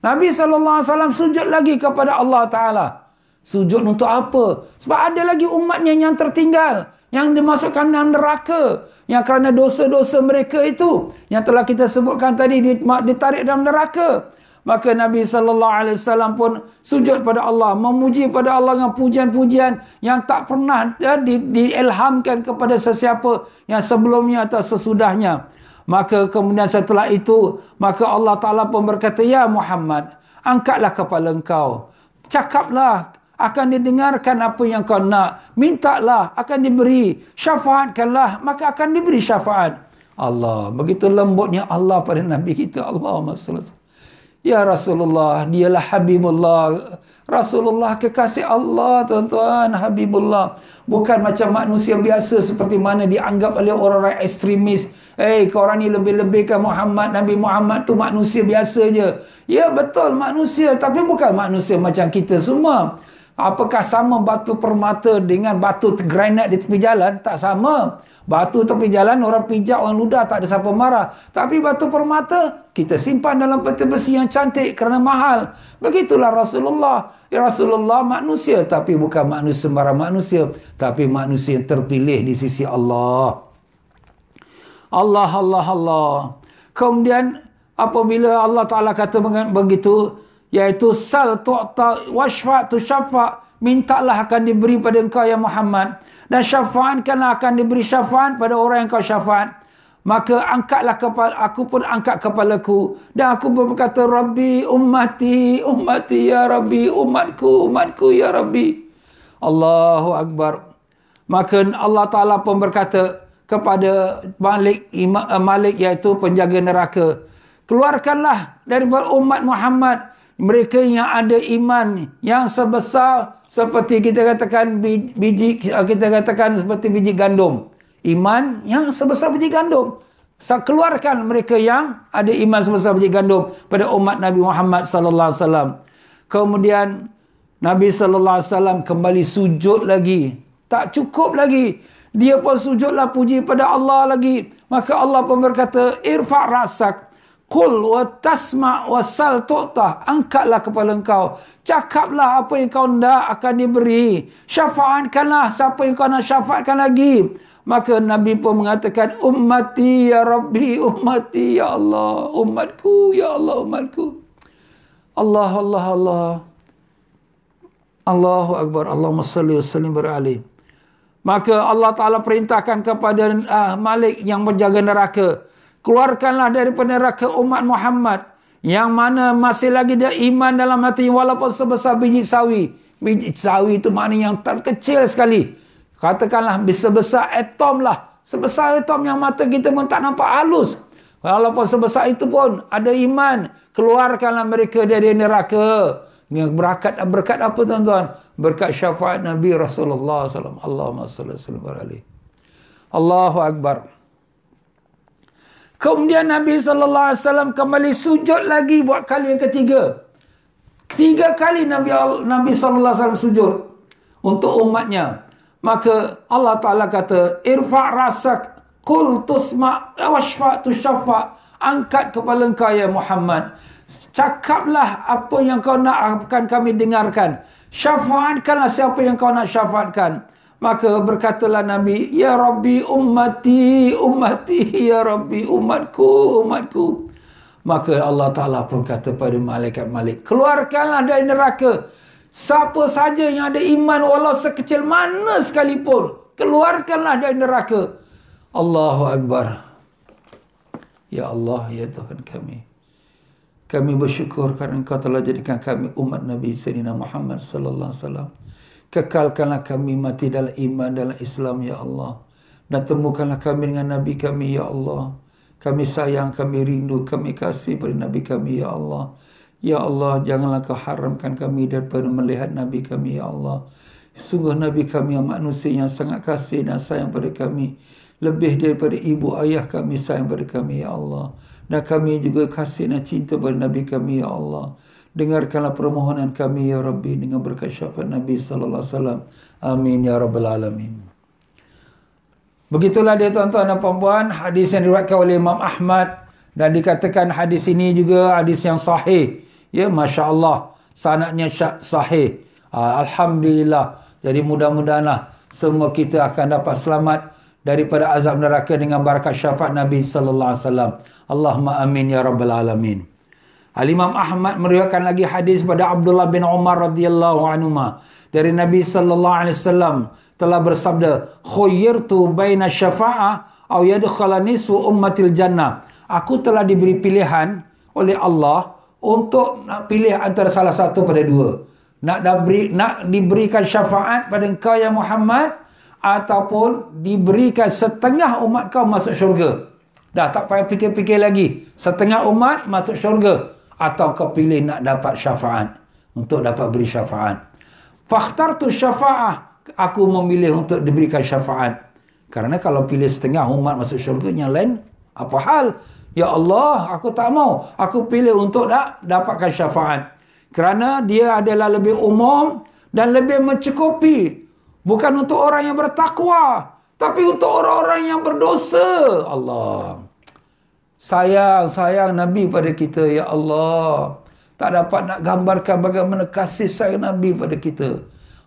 Nabi sallallahu alaihi wasallam sujud lagi kepada Allah taala. Sujud untuk apa? Sebab ada lagi umatnya yang tertinggal, yang dimasukkan dalam neraka, yang kerana dosa-dosa mereka itu yang telah kita sebutkan tadi ditarik dalam neraka. Maka Nabi SAW pun sujud pada Allah, memuji pada Allah dengan pujian-pujian yang tak pernah diilhamkan kepada sesiapa yang sebelumnya atau sesudahnya. Maka kemudian setelah itu, maka Allah Ta'ala pun berkata, ya Muhammad, angkatlah kepala engkau, cakaplah, akan didengarkan apa yang kau nak. Mintalah, akan diberi. Syafaatkanlah, maka akan diberi syafaat. Allah, begitu lembutnya Allah pada Nabi kita. Allahumma salli. Ya Rasulullah, dialah Habibullah. Rasulullah kekasih Allah, tuan-tuan, Habibullah. Bukan macam manusia biasa seperti mana dianggap oleh orang-orang ekstremis. Korang ni lebih-lebihkan Muhammad. Nabi Muhammad tu manusia biasa je. Ya betul, manusia. Tapi bukan manusia macam kita semua. Apakah sama batu permata dengan batu granit di tepi jalan? Tak sama. Batu tepi jalan orang pijak, orang ludah, tak ada siapa marah. Tapi batu permata kita simpan dalam peti besi yang cantik kerana mahal. Begitulah Rasulullah. Ya Rasulullah manusia, tapi bukan manusia sembarang manusia, tapi manusia yang terpilih di sisi Allah. Allah, Allah, Allah. Kemudian apabila Allah Ta'ala kata begitu, iaitu sal tu'ta washfa' tu syafa', mintalah akan diberi pada engkau ya Muhammad, dan syafaatkanlah akan diberi syafaat pada orang yang kau syafaat. Maka angkatlah kepala, aku pun angkat kepalaku dan aku berkata, Rabbi ummati ummati ya Rabbi, umatku umatku ya Rabbi. Allahu Akbar. Maka Allah Ta'ala pun berkata kepada Malik, iaitu penjaga neraka, keluarkanlah dari umat Muhammad mereka yang ada iman yang sebesar seperti kita katakan biji, kita katakan seperti biji gandum. Iman yang sebesar biji gandum. Keluarkan mereka yang ada iman sebesar biji gandum pada umat Nabi Muhammad sallallahu alaihi wasallam. Kemudian Nabi sallallahu alaihi wasallam kembali sujud lagi. Tak cukup lagi. Dia pun sujudlah puji pada Allah lagi. Maka Allah pun berkata, irfa' rasak. Qul wa tasma' wa sal tu'ta. Angkatlah kepala engkau. Cakaplah apa yang kau nak akan diberi. Syafaatkanlah siapa yang kau nak syafaatkan lagi. Maka Nabi pun mengatakan, ummati ya Rabbi, ummati ya Allah, umatku ya Allah, umatku. Allah, Allah, Allah. Allahu Akbar. Allahumma salli wa sallim bara'ali. Maka Allah Ta'ala perintahkan kepada Malik yang menjaga neraka, keluarkanlah daripada neraka umat Muhammad yang mana masih lagi ada iman dalam hati walaupun sebesar biji sawi. Biji sawi itu maknanya yang terkecil sekali. Katakanlah sebesar atom lah. Sebesar atom yang mata kita pun tak nampak halus. Walaupun sebesar itu pun ada iman. Keluarkanlah mereka dari neraka. Berkat apa tuan-tuan? Berkat syafaat Nabi Rasulullah SAW. Allahumma salli alaihi. Allahu Akbar. Kemudian Nabi SAW kembali sujud lagi buat kali yang ketiga. 3 kali Nabi SAW sujud untuk umatnya. Maka Allah Ta'ala kata, irfa' rasak, qul tusma' washfa' tu syafa'. Angkat kepala engkau ya Muhammad. Cakaplah apa yang kau nak akan kami dengarkan. Syafaatkanlah siapa yang kau nak syafaatkan. Maka berkatalah Nabi, ya Rabbi ummati, ummati, ya Rabbi umatku, umatku. Maka Allah Ta'ala pun kata pada malaikat Malik, keluarkanlah dari neraka siapa saja yang ada iman walau sekecil mana sekalipun. Keluarkanlah dari neraka. Allahu Akbar. Ya Allah, ya Tuhan kami. Kami bersyukur kerana Engkau telah jadikan kami umat Nabi Sayyidina Muhammad sallallahu alaihi wasallam. Kekalkanlah kami mati dalam iman, dalam Islam, ya Allah. Dan temukanlah kami dengan Nabi kami, ya Allah. Kami sayang, kami rindu, kami kasih pada Nabi kami, ya Allah. Ya Allah, janganlah Kau haramkan kami daripada melihat Nabi kami, ya Allah. Sungguh Nabi kami yang manusia yang sangat kasih dan sayang pada kami. lebih daripada ibu ayah kami sayang pada kami, ya Allah. Dan kami juga kasih dan cinta pada Nabi kami, ya Allah. Dengarkanlah permohonan kami, ya Rabbi, dengan berkat syafaat Nabi sallallahu alaihi wasallam. Amin ya rabbal alamin. Begitulah dia tuan-tuan dan puan-puan, hadis yang diriwayatkan oleh Imam Ahmad, dan dikatakan hadis ini juga hadis yang sahih. Ya, masya-Allah, sanadnya sahih. Alhamdulillah. Jadi mudah-mudahanlah semua kita akan dapat selamat daripada azab neraka dengan berkat syafaat Nabi sallallahu alaihi wasallam. Allahumma amin ya rabbal alamin. Al-Imam Ahmad meriwayatkan lagi hadis pada Abdullah bin Umar radhiyallahu anhuma dari Nabi sallallahu alaihi wasallam telah bersabda, "Khayyirtu baina syafa'ah aw yadkhala nisfu ummatil jannah." Aku telah diberi pilihan oleh Allah untuk nak pilih antara salah satu pada dua. Nak diberikan syafaat pada engkau ya Muhammad, ataupun diberikan setengah umat kau masuk syurga. Dah tak payah fikir-fikir lagi. Setengah umat masuk syurga, atau kau pilih nak dapat syafaat, untuk dapat beri syafaat. Fakhtartu syafa'ah, aku memilih untuk diberikan syafaat. Kerana kalau pilih setengah umat masuk syurga, yang lain apa hal? Ya Allah, aku tak mau. Aku pilih untuk dapatkan syafaat. Kerana dia adalah lebih umum dan lebih mencukupi. Bukan untuk orang yang bertakwa, tapi untuk orang-orang yang berdosa. Allah. Sayang Nabi pada kita, ya Allah. Tak dapat nak gambarkan bagaimana kasih sayang Nabi pada kita.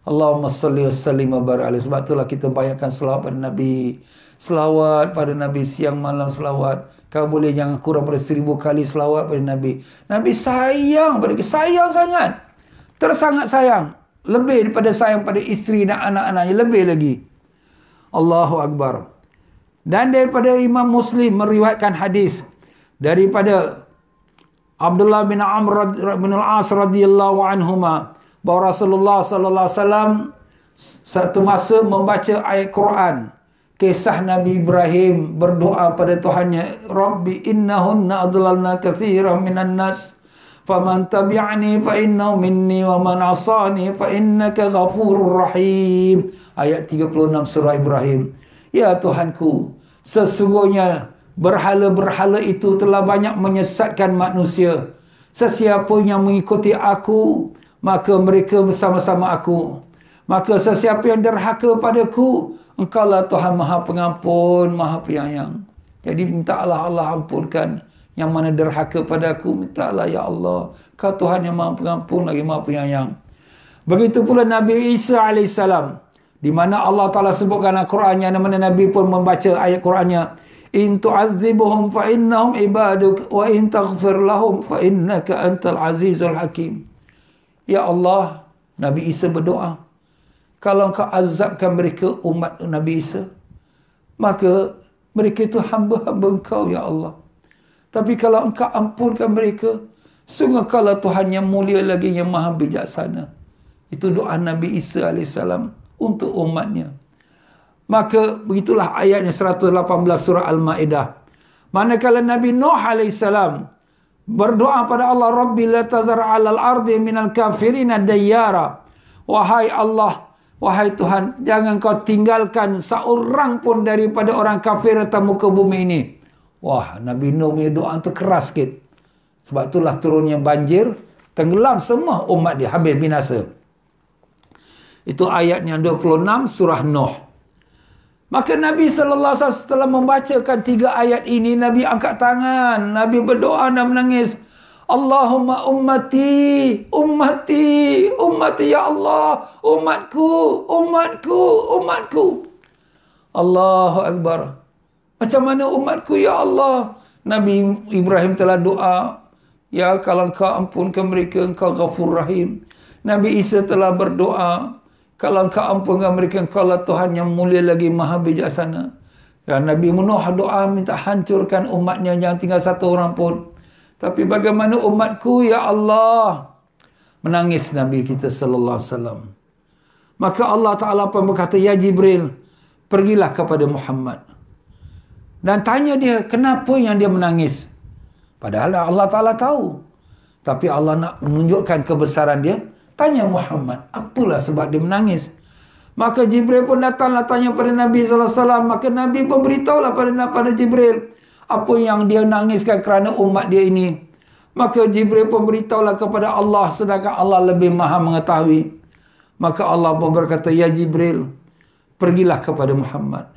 Allahumma salli wa sallim wa barik alaihi. Sebab itulah kita banyakkan selawat pada Nabi. Selawat pada Nabi siang malam selawat. Kau boleh jangan kurang pada 1000 kali selawat pada Nabi. Nabi sayang pada kita. Sayang sangat. Tersangat sayang. Lebih daripada sayang pada isteri dan anak-anaknya. Lebih lagi. Allahu Akbar. Dan daripada Imam Muslim meriwayatkan hadis daripada Abdullah bin Amr bin al-As radhiyallahu anhuma, bahawa Rasulullah sallallahu alaihi wasallam satu masa membaca ayat Quran, kisah Nabi Ibrahim berdoa pada Tuhannya, Rabbi innahunna adlalna katsiran minan nas faman tabi'ani fa innahu minni wa man 'asani fa innaka ghafurur rahim. Ayat 36 surah Ibrahim. Ya Tuhanku, sesungguhnya berhala-berhala itu telah banyak menyesatkan manusia. Sesiapa yang mengikuti aku, maka mereka bersama-sama aku. Maka sesiapa yang derhaka padaku, Engkaulah Tuhan Maha Pengampun, Maha Penyayang. Jadi mintalah Allah ampunkan yang mana derhaka padaku. Mintalah ya Allah, Kau Tuhan yang Maha Pengampun lagi Maha Penyayang. Begitu pula Nabi Isa AS, di mana Allah Ta'ala sebutkan Al-Qurannya, di mana Nabi pun membaca ayat Qurannya, in tu'adzibuhum fa innahum ibaduk wa in taghfir lahum fa innaka antal azizul hakim. Ya Allah, Nabi Isa berdoa, kalau Engkau azabkan mereka umat Nabi Isa, maka mereka itu hamba-hamba Engkau ya Allah. Tapi kalau Engkau ampunkan mereka, sungguh Engkaulah Tuhan yang mulia lagi, yang maha bijaksana. Itu doa Nabi Isa AS untuk umatnya. Maka begitulah ayatnya 118 surah Al-Ma'idah. Manakala Nabi Nuh AS berdoa pada Allah, Rabbi la tazar 'alal ardi minal kafirina dayyara. Wahai Allah, wahai Tuhan, jangan kau tinggalkan seorang pun daripada orang kafir atas muka bumi ini. Wah, Nabi Nuh punya doa tu keras sikit. Sebab itulah turunnya banjir, tenggelam semua umat dia, habis binasa. Itu ayatnya 26 surah Nuh. Maka Nabi SAW setelah membacakan 3 ayat ini, Nabi angkat tangan, Nabi berdoa dan menangis. Allahumma ummati, ummati, ummati ya Allah, umatku, umatku, umatku. Allahu Akbar. Macam mana umatku ya Allah? Nabi Ibrahim telah doa, ya kalau Engkau ampunkan mereka, Engkau Ghafur Rahim. Nabi Isa telah berdoa, kalau Engkau ampunkan mereka, Engkaulah Tuhan yang mulia lagi, maha bijaksana. Dan Nabi Nuh doa minta hancurkan umatnya, jangan tinggal satu orang pun. Tapi bagaimana umatku ya Allah? Menangis Nabi kita sallallahu alaihi wasallam. Maka Allah Ta'ala pun berkata, ya Jibril, pergilah kepada Muhammad dan tanya dia kenapa yang dia menangis. Padahal Allah Ta'ala tahu, tapi Allah nak menunjukkan kebesaran dia. Tanya Muhammad, apalah sebab dia menangis? Maka Jibril pun datanglah tanya pada Nabi SAW. Maka Nabi pun beritahulah pada Jibril apa yang dia nangiskan kerana umat dia ini. Maka Jibril pun beritahulah kepada Allah, sedangkan Allah lebih maha mengetahui. Maka Allah pun berkata, ya Jibril, pergilah kepada Muhammad,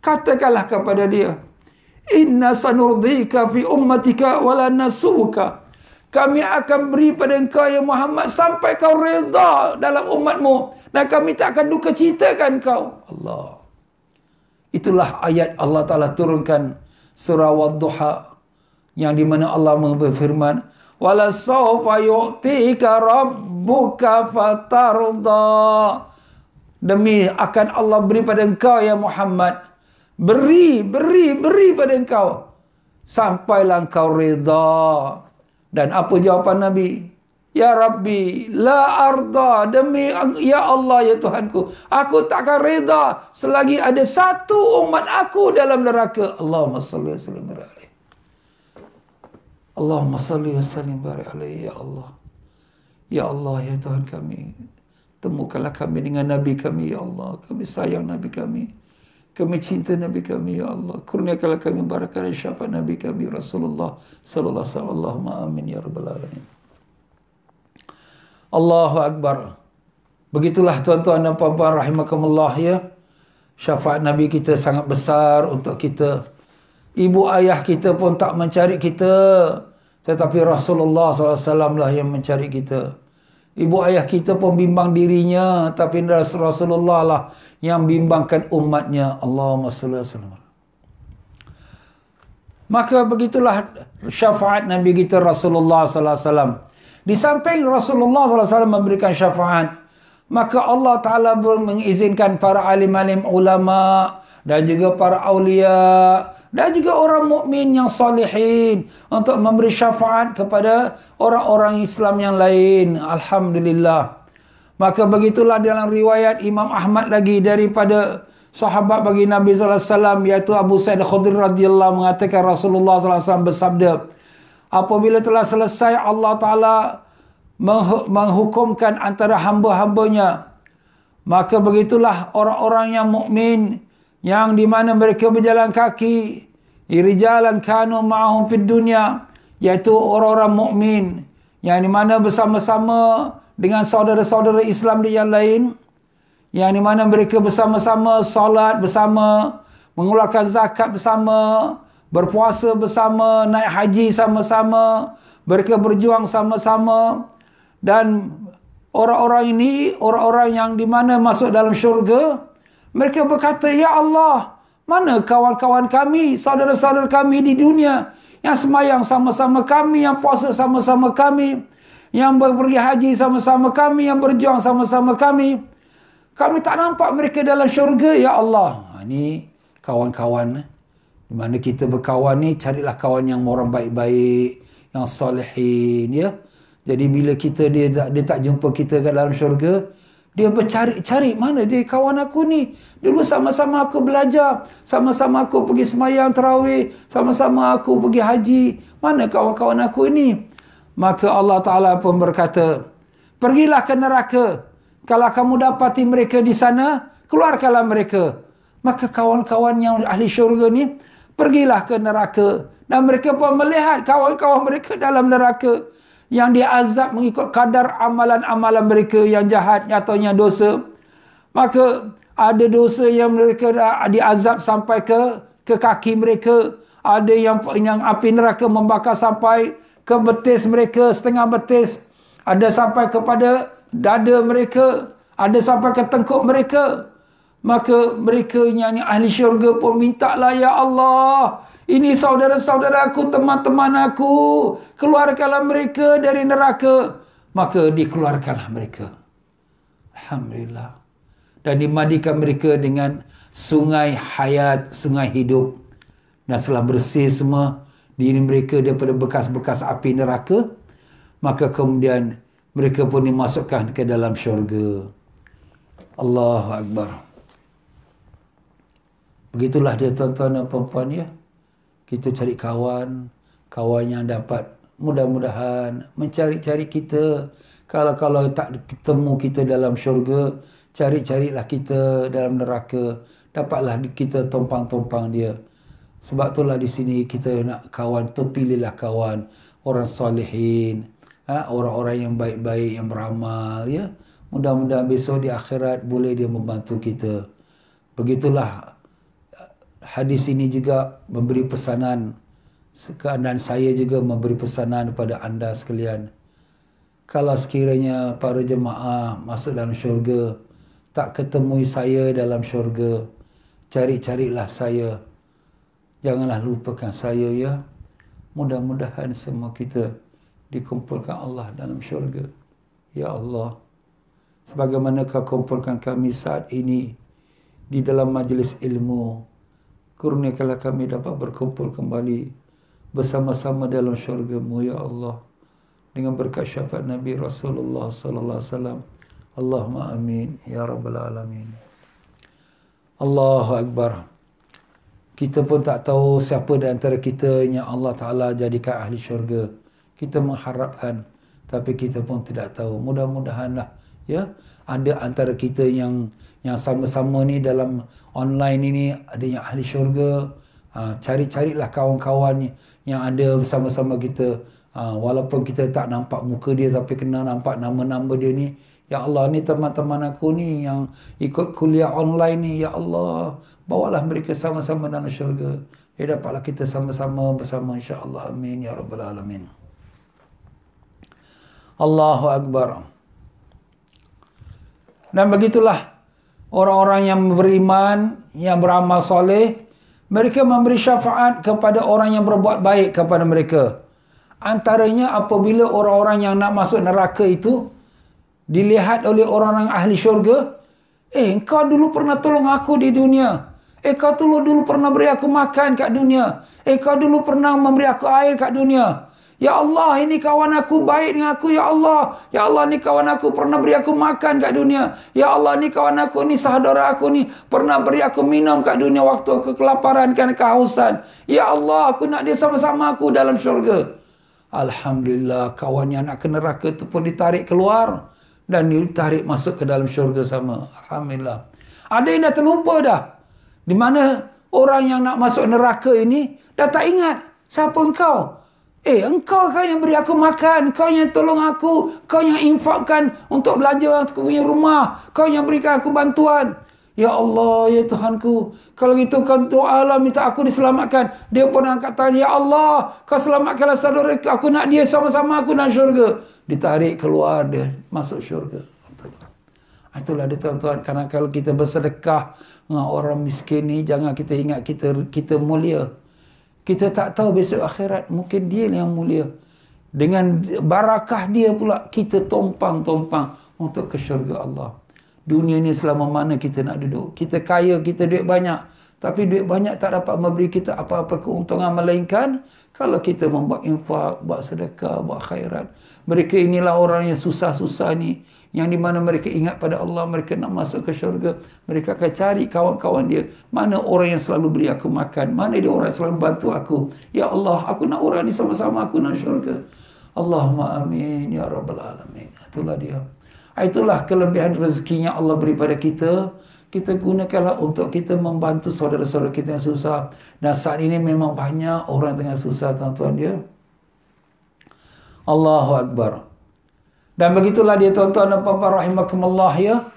katakanlah kepada dia, inna sanurdika fi ummatika wala nasuka. Kami akan beri pada engkau ya Muhammad sampai kau redha dalam umatmu, dan kami tak akan duka citakan kau. Allah. Itulah ayat Allah Ta'ala turunkan surah Wadduha, yang di mana Allah berfirman, wala sawfa yu'tika rabbuka fatarda. Demi akan Allah beri pada engkau ya Muhammad, beri pada engkau sampailah engkau redha. Dan apa jawapan Nabi? Ya Rabbi, la arda, demi ya Allah ya Tuhanku, aku takkan reda selagi ada satu umat aku dalam neraka. Allahumma salli wa sallim alaihi. Allahumma salli wa sallim alaihi ya Allah. Ya Allah ya Tuhan kami, temukanlah kami dengan Nabi kami ya Allah. Kami sayang Nabi kami, kami cinta Nabi kami ya Allah. Kurniakanlah kami barakah dan syafaat Nabi kami Rasulullah sallallahu alaihi wasallam. Allahumma amin ya rabbal alamin. Allahu Akbar. Begitulah tuan-tuan dan puan-puan rahimakumullah ya. Syafaat Nabi kita sangat besar untuk kita. Ibu ayah kita pun tak mencari kita, tetapi Rasulullah SAW lah yang mencari kita. Ibu ayah kita pun bimbang dirinya, tapi Rasulullah lah yang bimbangkan umatnya. Allahumma salli alaihi wasallam. Maka begitulah syafaat Nabi kita Rasulullah SAW. Di samping Rasulullah SAW memberikan syafaat, maka Allah Ta'ala mengizinkan para alim-alim ulama dan juga para awliya dan juga orang mukmin yang salihin untuk memberi syafaat kepada orang-orang Islam yang lain. Alhamdulillah. Maka begitulah dalam riwayat Imam Ahmad lagi daripada sahabat bagi Nabi SAW, iaitu Abu Sa'id Khudri radhiyallahu mengatakan Rasulullah SAW bersabda, apabila telah selesai Allah Ta'ala menghukumkan antara hamba-hambanya, maka begitulah orang-orang yang mukmin yang di mana mereka berjalan kaki, rijalan kanu ma'ahum fid dunya, iaitu orang-orang mukmin yang di mana bersama-sama dengan saudara-saudara Islam di yang lain, yang di mana mereka bersama-sama salat bersama, mengeluarkan zakat bersama, berpuasa bersama, naik haji sama-sama, mereka berjuang sama-sama. Dan orang-orang ini, orang-orang yang di mana masuk dalam syurga, mereka berkata, ya Allah, mana kawan-kawan kami, saudara-saudara kami di dunia, yang semayang sama-sama kami, yang puasa sama-sama kami, yang pergi haji sama-sama kami, yang berjuang sama-sama kami. Kami tak nampak mereka dalam syurga, ya Allah. Ini kawan-kawan. Di mana kita berkawan ni, carilah kawan yang orang baik-baik, yang salihin, ya. Jadi bila dia tak jumpa kita kat dalam syurga, dia bercari-cari, mana dia kawan aku ni? Dulu sama-sama aku belajar, sama-sama aku pergi semayang tarawih, sama-sama aku pergi haji. Mana kawan-kawan aku ini? Maka Allah Ta'ala pun berkata, pergilah ke neraka. Kalau kamu dapati mereka di sana, keluarkanlah mereka. Maka kawan-kawan yang ahli syurga ni, pergilah ke neraka. Dan mereka pun melihat kawan-kawan mereka dalam neraka, yang diazab mengikut kadar amalan-amalan mereka yang jahat atau yang dosa. Maka ada dosa yang mereka diazab sampai ke kaki mereka. Ada yang api neraka membakar sampai ke betis mereka, setengah betis. Ada sampai kepada dada mereka, ada sampai ke tengkuk mereka. Maka mereka yang ahli syurga pun mintalah, ya Allah, ini saudara-saudara aku, teman-teman aku, keluarkanlah mereka dari neraka. Maka dikeluarkanlah mereka. Alhamdulillah. Dan dimandikan mereka dengan sungai hayat, sungai hidup. Dan setelah bersih semua diri mereka daripada bekas-bekas api neraka, maka kemudian mereka pun dimasukkan ke dalam syurga. Allahu Akbar. Begitulah dia tuan-tuan dan puan-puan ya. Kita cari kawan yang dapat mudah-mudahan mencari-cari kita. Kalau tak ketemu kita dalam syurga, Cari-carilah kita dalam neraka, dapatlah kita tompang-tompang dia. Sebab itulah di sini kita nak kawan tu, pilihlah kawan orang solehin, orang-orang yang baik-baik, yang beramal, ya. Mudah-mudahan besok di akhirat boleh dia membantu kita. Begitulah hadis ini juga memberi pesanan, dan saya juga memberi pesanan kepada anda sekalian. Kalau sekiranya para jemaah masuk dalam syurga, tak ketemui saya dalam syurga, cari-carilah saya. Janganlah lupakan saya, ya. Mudah-mudahan semua kita dikumpulkan Allah dalam syurga. Ya Allah, sebagaimana Kau kumpulkan kami saat ini di dalam majlis ilmu, kurniakanlah kami dapat berkumpul kembali bersama-sama dalam syurga-Mu, ya Allah, dengan berkat syafaat Nabi Rasulullah sallallahu alaihi wasallam. Allahumma amin ya rabbal alamin. Allahu akbar. Kita pun tak tahu siapa di antara kita yang Allah Ta'ala jadikan ahli syurga. Kita mengharapkan, tapi kita pun tidak tahu. Mudah-mudahanlah, ya, ada antara kita yang sama-sama ni dalam online ini, ada yang ahli syurga. Cari-carilah kawan-kawan yang ada bersama-sama kita. Walaupun kita tak nampak muka dia, tapi kena nampak nama-nama dia ni. Ya Allah, ni teman-teman aku ni yang ikut kuliah online ni, ya Allah, bawalah mereka sama-sama dalam syurga. Ya, dapatlah kita sama-sama bersama, insya-Allah. Amin ya rabbal alamin. Allahu akbar. Dan begitulah orang-orang yang beriman, yang beramal soleh, mereka memberi syafaat kepada orang yang berbuat baik kepada mereka. Antaranya apabila orang-orang yang nak masuk neraka itu dilihat oleh orang-orang ahli syurga, engkau dulu pernah tolong aku di dunia. Kau dulu pernah beri aku makan kat dunia. Kau dulu pernah memberi aku air kat dunia. Ya Allah, ini kawan aku baik dengan aku, ya Allah. Ya Allah, ni kawan aku pernah beri aku makan kat dunia. Ya Allah, ni kawan aku, ni saudara aku ni pernah beri aku minum kat dunia waktu aku kelaparan dan kehausan. Ya Allah, aku nak dia sama-sama aku dalam syurga. Alhamdulillah, kawan yang nak ke neraka tu pun ditarik keluar dan ditarik masuk ke dalam syurga sama. Alhamdulillah. Ada yang dah terlupa dah. Di mana orang yang nak masuk neraka ini dah tak ingat siapa engkau. Engkau kan yang beri aku makan, kau yang tolong aku, kau yang infakkan untuk belajar aku punya rumah, kau yang berikan aku bantuan. Ya Allah, ya Tuhanku, kalau gitu kau doalah minta aku diselamatkan. Dia pun angkat tangan, ya Allah, kau selamatkanlah saudara aku, nak dia sama-sama aku dalam syurga. Ditarik keluar, dia masuk syurga. Itulah dia tuan-tuan, karena kalau kita bersedekah dengan orang miskin ni, jangan kita ingat kita mulia. Kita tak tahu besok akhirat mungkin dia yang mulia. Dengan barakah dia pula kita tompang-tompang untuk ke syurga Allah. Dunia ni selama mana kita nak duduk. Kita kaya, kita duit banyak. Tapi duit banyak tak dapat memberi kita apa-apa keuntungan, melainkan kalau kita membuat infak, buat sedekah, buat khairat. Mereka inilah orang yang susah-susah ni, yang di mana mereka ingat pada Allah, mereka nak masuk ke syurga. Mereka akan cari kawan-kawan dia. Mana orang yang selalu beri aku makan? Mana dia orang yang selalu bantu aku? Ya Allah, aku nak orang ni sama-sama aku dalam syurga. Allahumma amin ya rabbal alamin. Itulah dia. Itulah kelebihan rezekinya Allah beri pada kita. Kita gunakanlah untuk kita membantu saudara-saudara kita yang susah. Dan saat ini memang banyak orang tengah susah, tuan-tuan dia. Allahu akbar. Dan begitulah dia, tuan-tuan dan puan-puan rahimakumullah, ya.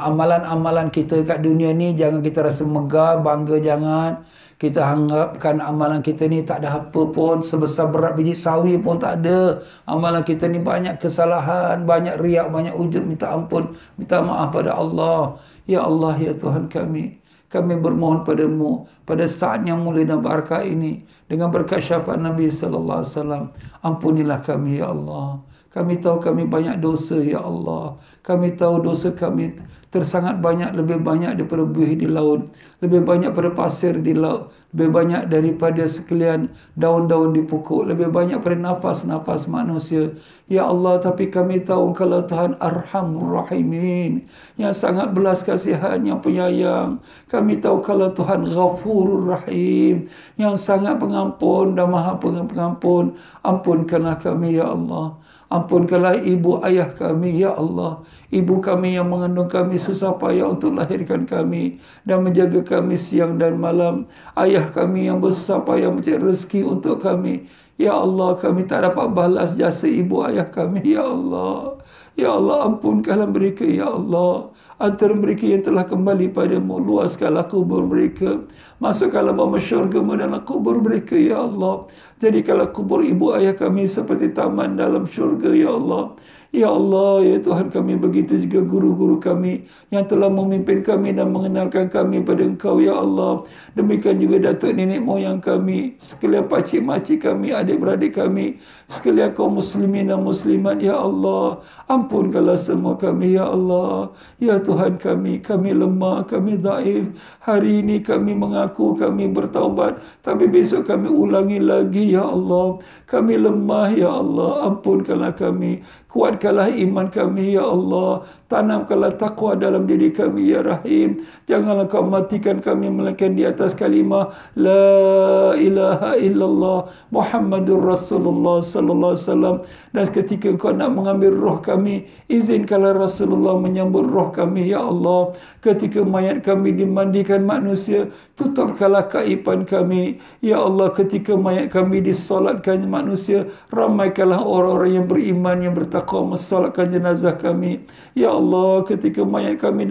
Amalan-amalan kita kat dunia ni jangan kita rasa megah, bangga, jangan. Kita anggapkan amalan kita ni tak ada apa pun, sebesar berat biji sawi pun tak ada. Amalan kita ni banyak kesalahan, banyak riak, banyak ujub, minta ampun, minta maaf pada Allah. Ya Allah, ya Tuhan kami bermohon padamu pada saat yang mulia dan barakah ini, dengan berkat syafaat Nabi sallallahu alaihi wasallam, ampunilah kami ya Allah. Kami tahu kami banyak dosa ya Allah. Kami tahu dosa kami tersangat banyak, lebih banyak daripada buih di laut, lebih banyak daripada pasir di laut, lebih banyak daripada sekalian daun-daun di pokok, lebih banyak daripada nafas-nafas manusia. Ya Allah, tapi kami tahu Engkau Tuhan Arhamur Rahimin, yang sangat belas kasihan, yang penyayang. Kami tahu Engkau Tuhan Ghafurur Rahim, yang sangat pengampun dan maha pengampun. Ampunkanlah kami ya Allah. Ampunkanlah ibu ayah kami, ya Allah. Ibu kami yang mengandung kami susah payah untuk lahirkan kami dan menjaga kami siang dan malam. Ayah kami yang bersusah payah mencari rezeki untuk kami. Ya Allah, kami tak dapat balas jasa ibu ayah kami, ya Allah. Ya Allah, ampunkanlah mereka, ya Allah. Antara mereka yang telah kembali padamu, luaskanlah kubur mereka. Masukkanlah bama syurga-Mu dalam kubur mereka, ya Allah. Jadikanlah kubur ibu ayah kami seperti taman dalam syurga, ya Allah. Ya Allah, ya Tuhan kami, begitu juga guru-guru kami yang telah memimpin kami dan mengenalkan kami pada Engkau, ya Allah. Demikian juga datuk nenek moyang kami, sekalian pakcik makcik kami, adik-beradik kami, sekalian kaum muslimin dan muslimat, ya Allah. Ampunkanlah semua kami, ya Allah. Ya Tuhan kami lemah, kami dhaif. Hari ini kami mengaku kami bertaubat, tapi besok kami ulangi lagi, ya Allah. Kami lemah, ya Allah. Ampunkanlah kami. Kuatkanlah iman kami, ya Allah. Tanamkanlah taqwa dalam diri kami, ya Rahim. Janganlah kau matikan kami melainkan di atas kalimah La ilaha illallah Muhammadur Rasulullah sallallahu alaihi wasallam. Dan ketika kau nak mengambil roh kami, izinkanlah Rasulullah menyambut roh kami, ya Allah. Ketika mayat kami dimandikan manusia, tutupkanlah kaiban kami, ya Allah. Ketika mayat kami disolatkan manusia, ramaikanlah orang-orang yang beriman, yang bertakwa mensolatkan jenazah kami, ya Allah. Ketika mayat kami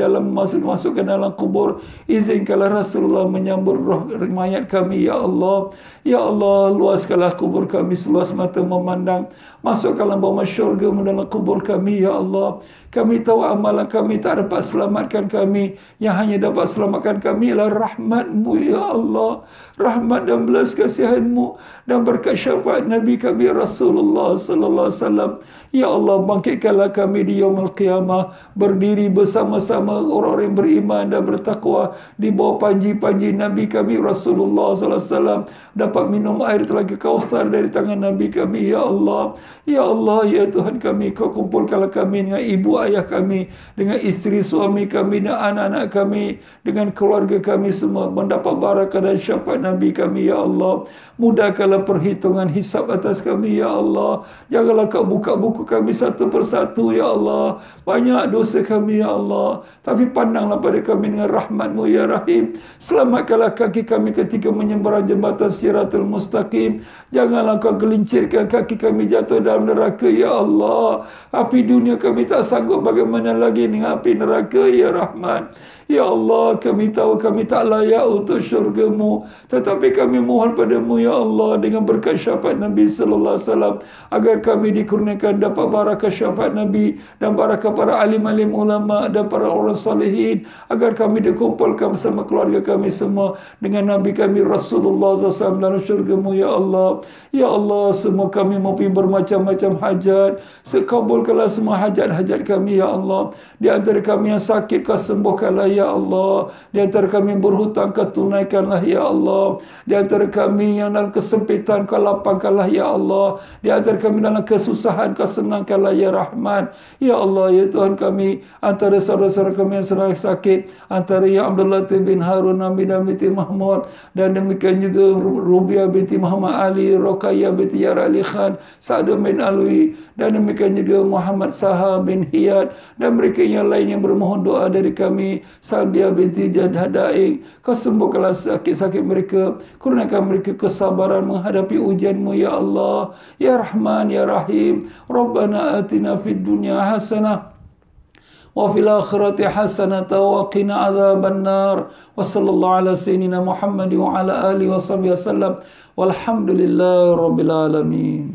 masukkan dalam kubur, izinkanlah Rasulullah menyambut roh mayat kami, ya Allah. Ya Allah, luaskanlah kubur kami seluas mata memandang. Masukkanlah bawah syurga-Mu dalam kubur kami, ya Allah. Kami tahu amalan kami tak dapat selamatkan kami. Yang hanya dapat selamatkan kami ialah rahmat-Mu, ya Allah. Rahmat dan belas kasihan-Mu dan berkat syafaat Nabi kami Rasulullah sallallahu alaihi wasallam. Ya Allah, bangkitkanlah kami di yaumul qiyamah, berdiri bersama-sama orang-orang yang beriman dan bertakwa di bawah panji-panji Nabi kami Rasulullah sallallahu alaihi wasallam, dapat minum air telaga Kautsar dari tangan Nabi kami, ya Allah. Ya Allah, ya Tuhan kami, Kau kumpulkanlah kami dengan ibu ayah kami, dengan isteri suami kami, dan anak-anak kami, dengan keluarga kami semua, mendapat barakah dan syafaat Nabi kami, ya Allah. Mudahkanlah perhitungan hisab atas kami, ya Allah. Janganlah Kau buka buku kami satu persatu, ya Allah. Banyak dosa kami, ya Allah. Tapi pandanglah pada kami dengan rahmat-Mu, ya Rahim. Selamatkanlah kaki kami ketika menyeberang jembatan Siratul Mustaqim. Janganlah Kau gelincirkan kaki kami jatuh dalam neraka, ya Allah. Api dunia kami tak sanggup, bagaimana lagi dengan api neraka, ya Rahman. Ya Allah, kami tahu kami tak layak untuk syurga-Mu, tetapi kami mohon pada-Mu, ya Allah, dengan berkat syafaat Nabi sallallahu alaihi wasallam, agar kami dikurniakan dapat barakah syafaat Nabi dan barakah para alim-alim ulama dan para orang salihin, agar kami dikumpulkan bersama keluarga kami semua dengan Nabi kami Rasulullah SAW dalam syurga-Mu, ya Allah. Ya Allah, semua kami mempunyai bermacam-macam hajat. Kabulkanlah semua hajat-hajat kami, ya Allah. Di antara kami yang sakit, Kau sembuhkanlah, ya Allah. Di antara kami yang berhutang, Kau tunaikanlah, ya Allah. Di antara kami yang dalam kesempitan, Kau lapangkanlah, ya Allah. Di antara kami dalam kesusahan, Kau senangkanlah, ya Rahman. Ya Allah, ya Tuhan kami, antara saudara-saudara kami yang sedang sakit, antara ya Abdullah bin Harun binti Mahmud, dan demikian juga Rubiah binti Muhammad Ali, Rokayah binti Yar Ali Khan, Sa'ad bin Alwi, dan demikian juga Muhammad Saha bin Hiyad, dan mereka yang lain yang bermohon doa dari kami, Salbiah binti Jadhadaing. Kau sembuhkanlah sakit-sakit mereka, kurniakan mereka kesabaran menghadapi ujian-Mu, ya Allah. Ya Rahman, ya Rahim. Rabbana atina fid dunya hasanah wa fil akhirati hasanah wa qina adzaban nar. Wa sallallahu ala sayyidina Muhammad wa ala alihi wa sahbihi wasallam. Walhamdulillahi rabbil alamin.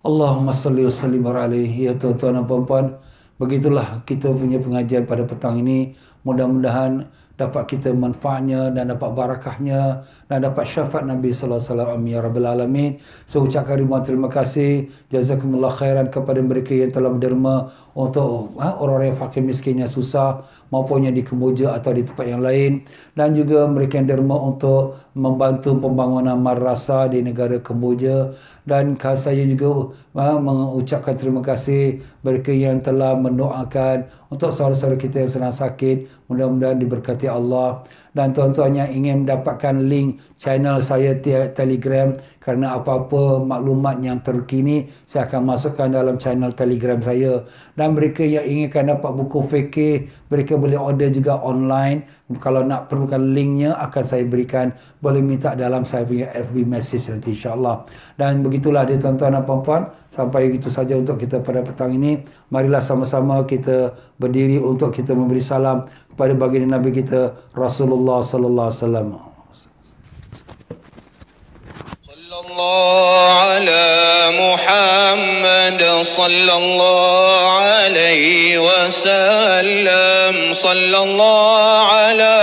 Allahumma salli wa sallim alaihi. Ya tuan-tuan dan puan-puan, begitulah kita punya pengajian pada petang ini. Mudah-mudahan dapat kita manfaatnya dan dapat barakahnya dan dapat syafaat Nabi sallallahu alaihi wasallam, ya rabbil alamin. Saya ucapkan ribuan terima kasih, jazakumullah khairan kepada mereka yang telah berderma untuk orang-orang yang fakir miskin yang susah, maupun yang di Kemboja atau di tempat yang lain, dan juga mereka yang derma untuk membantu pembangunan madrasah di negara Kemboja. Dan saya juga mengucapkan terima kasih mereka yang telah mendoakan untuk saudara-saudara kita yang sedang sakit, mudah-mudahan diberkati Allah. Dan tuan-tuan yang ingin mendapatkan link channel saya Telegram, Kerana apa-apa maklumat yang terkini saya akan masukkan dalam channel Telegram saya. Dan mereka yang inginkan dapat buku fikir, mereka boleh order juga online. Kalau nak perlukan linknya akan saya berikan. Boleh minta dalam saya punya FB message nanti insya-Allah. Dan begitulah dia tuan-tuan dan puan-puan. Sampai itu saja untuk kita pada petang ini. Marilah sama-sama kita berdiri untuk kita memberi salam kepada baginda Nabi kita Rasulullah sallallahu alaihi wasallam. على محمد صلى الله عليه وسلم صلى الله على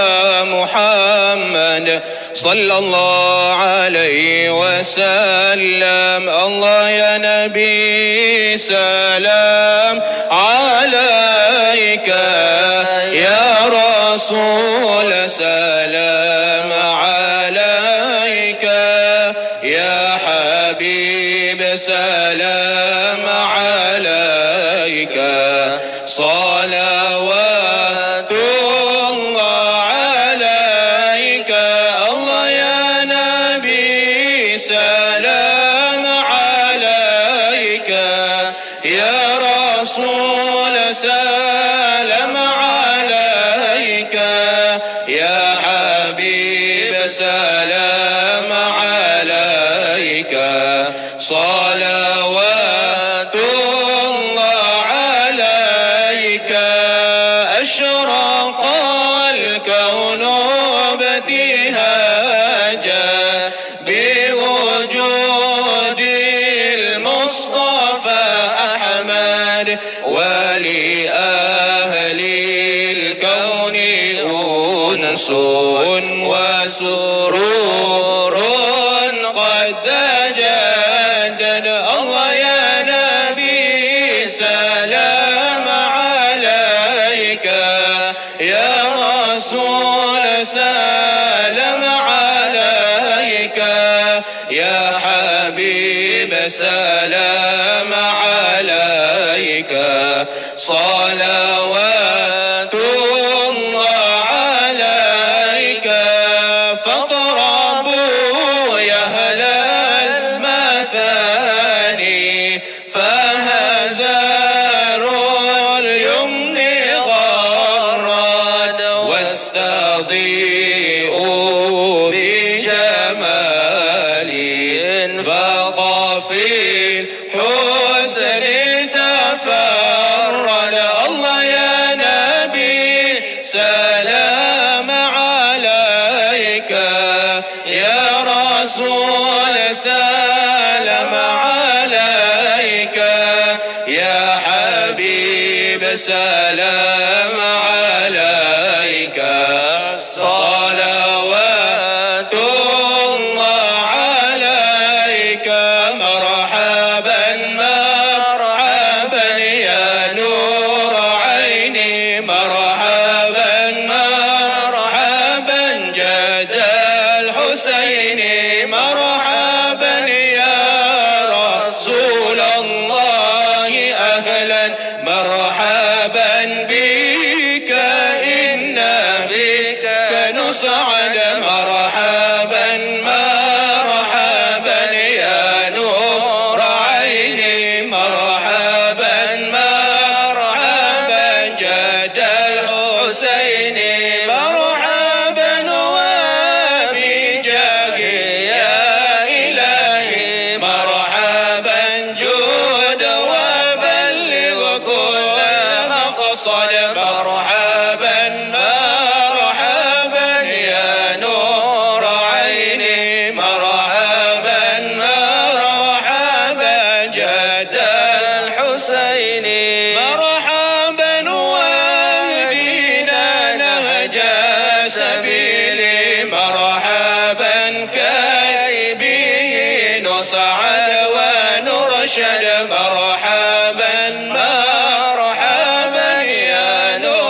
محمد صلى الله عليه وسلم الله يا نبي سلام عليك يا رسول سلام عليك يا حبيب سلام عليك صلوات الله عليك الله يا نبي سلام عليك يا رسول سلام عليك يا حبيب سلام عليك صلوات الله عليك أشرق الكون ابتهاجا بوجود المصطفى أحمد ولأهل الكون أنس وسرور قد تجدد الله يا نبي سلام عليك يا رسول سلام عليك يا حبيب سلام عليك صلوات الله عليك فاطربوا يا أهل المثاني فهزاروا اليمن غرد واستضيئوا بجمال فطفي الحسن تفرد الله يا نبي سلام عليك يا رسول سلام عليك يا حبيب سلام عليك صلوات الله عليك مرحبا مرحبا يا نور عيني مرحبا مرحبا جد الحسين مرحبا يا رسول الله أهلا مرحبا بك إن بك نسعد مرحبا مرحبا يا نور عيني مرحبا مرحبا جد الحسين مرحبا وبجاه يا إلهي مرحبا جود وبلغ كل مقصد مرحبا مرحبا يا نور عيني مرحبا مرحبا جد الحسين مرحبا واهدنا نهج سبيلي مرحبا كي به نصعد ونرشد مرحبا مرحبا يا نور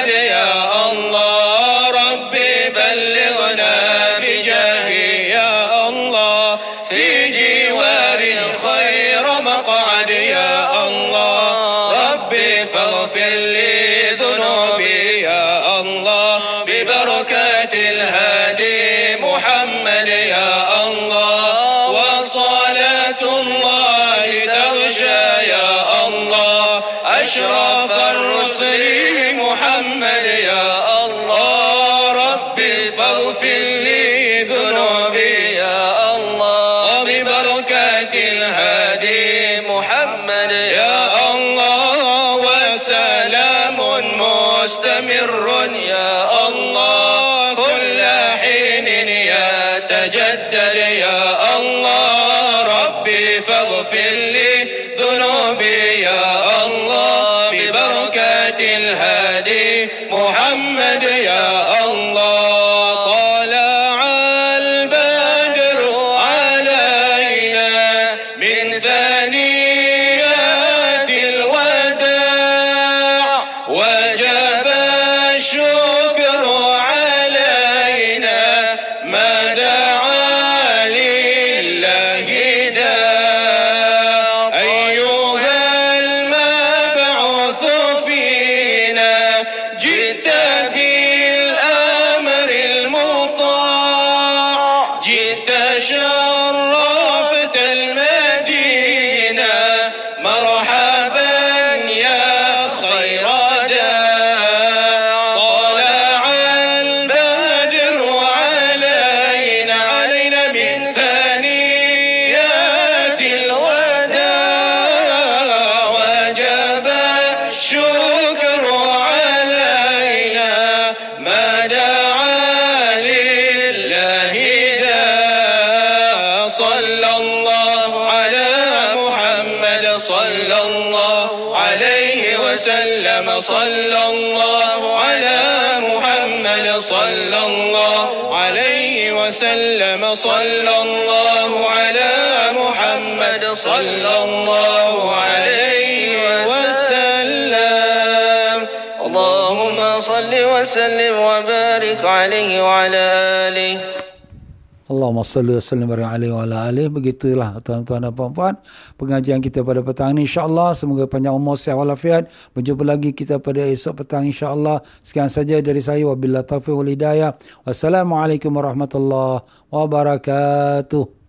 محمد يا الله ربي بلغنا بجاهه يا الله في جوار خير مقعد يا الله ربي فاغفر لي ذنوبي يا الله ببركات الهادي محمد يا الله وصلاة الله تغشى يا الله أشرف الرسل محمد يا الله ربي فاغفر لي ذنوبي يا الله ببركات الهادي محمد يا الله وسلام مستمر يا الله كل حين يتجدد يا الله ربي فاغفر لي ذنوبي يا الله ببركات الهادي محمد يا الله طلع البدر علينا من ثنيات الوداع وجب الشكر علينا ما دعا لله داع أيها المبعوث فينا جئت بالأمر المطاع جئت شرفت المدينة مرحبا يا خير داع طلع البدر علينا من ثنيات الوداع وجب الشكر علينا ما دعا لله داع صلى الله على محمد صلى الله عليه وسلم صلى الله على محمد صلى الله عليه وسلم صلى الله على محمد صلى الله عليه وسلم اللهم صل وسلم وبارك عليه وعلى آله. Allahumma salli wa sallim alaihi wa ala alihi. Begitulah tuan-tuan dan puan-puan pengajian kita pada petang ini, insya-Allah. Semoga panjang umur, sihat walafiat. Berjumpa lagi kita pada esok petang, insya-Allah. Sekian saja dari saya, wabillahi taufiq wal hidayah. Wassalamualaikum warahmatullahi wabarakatuh.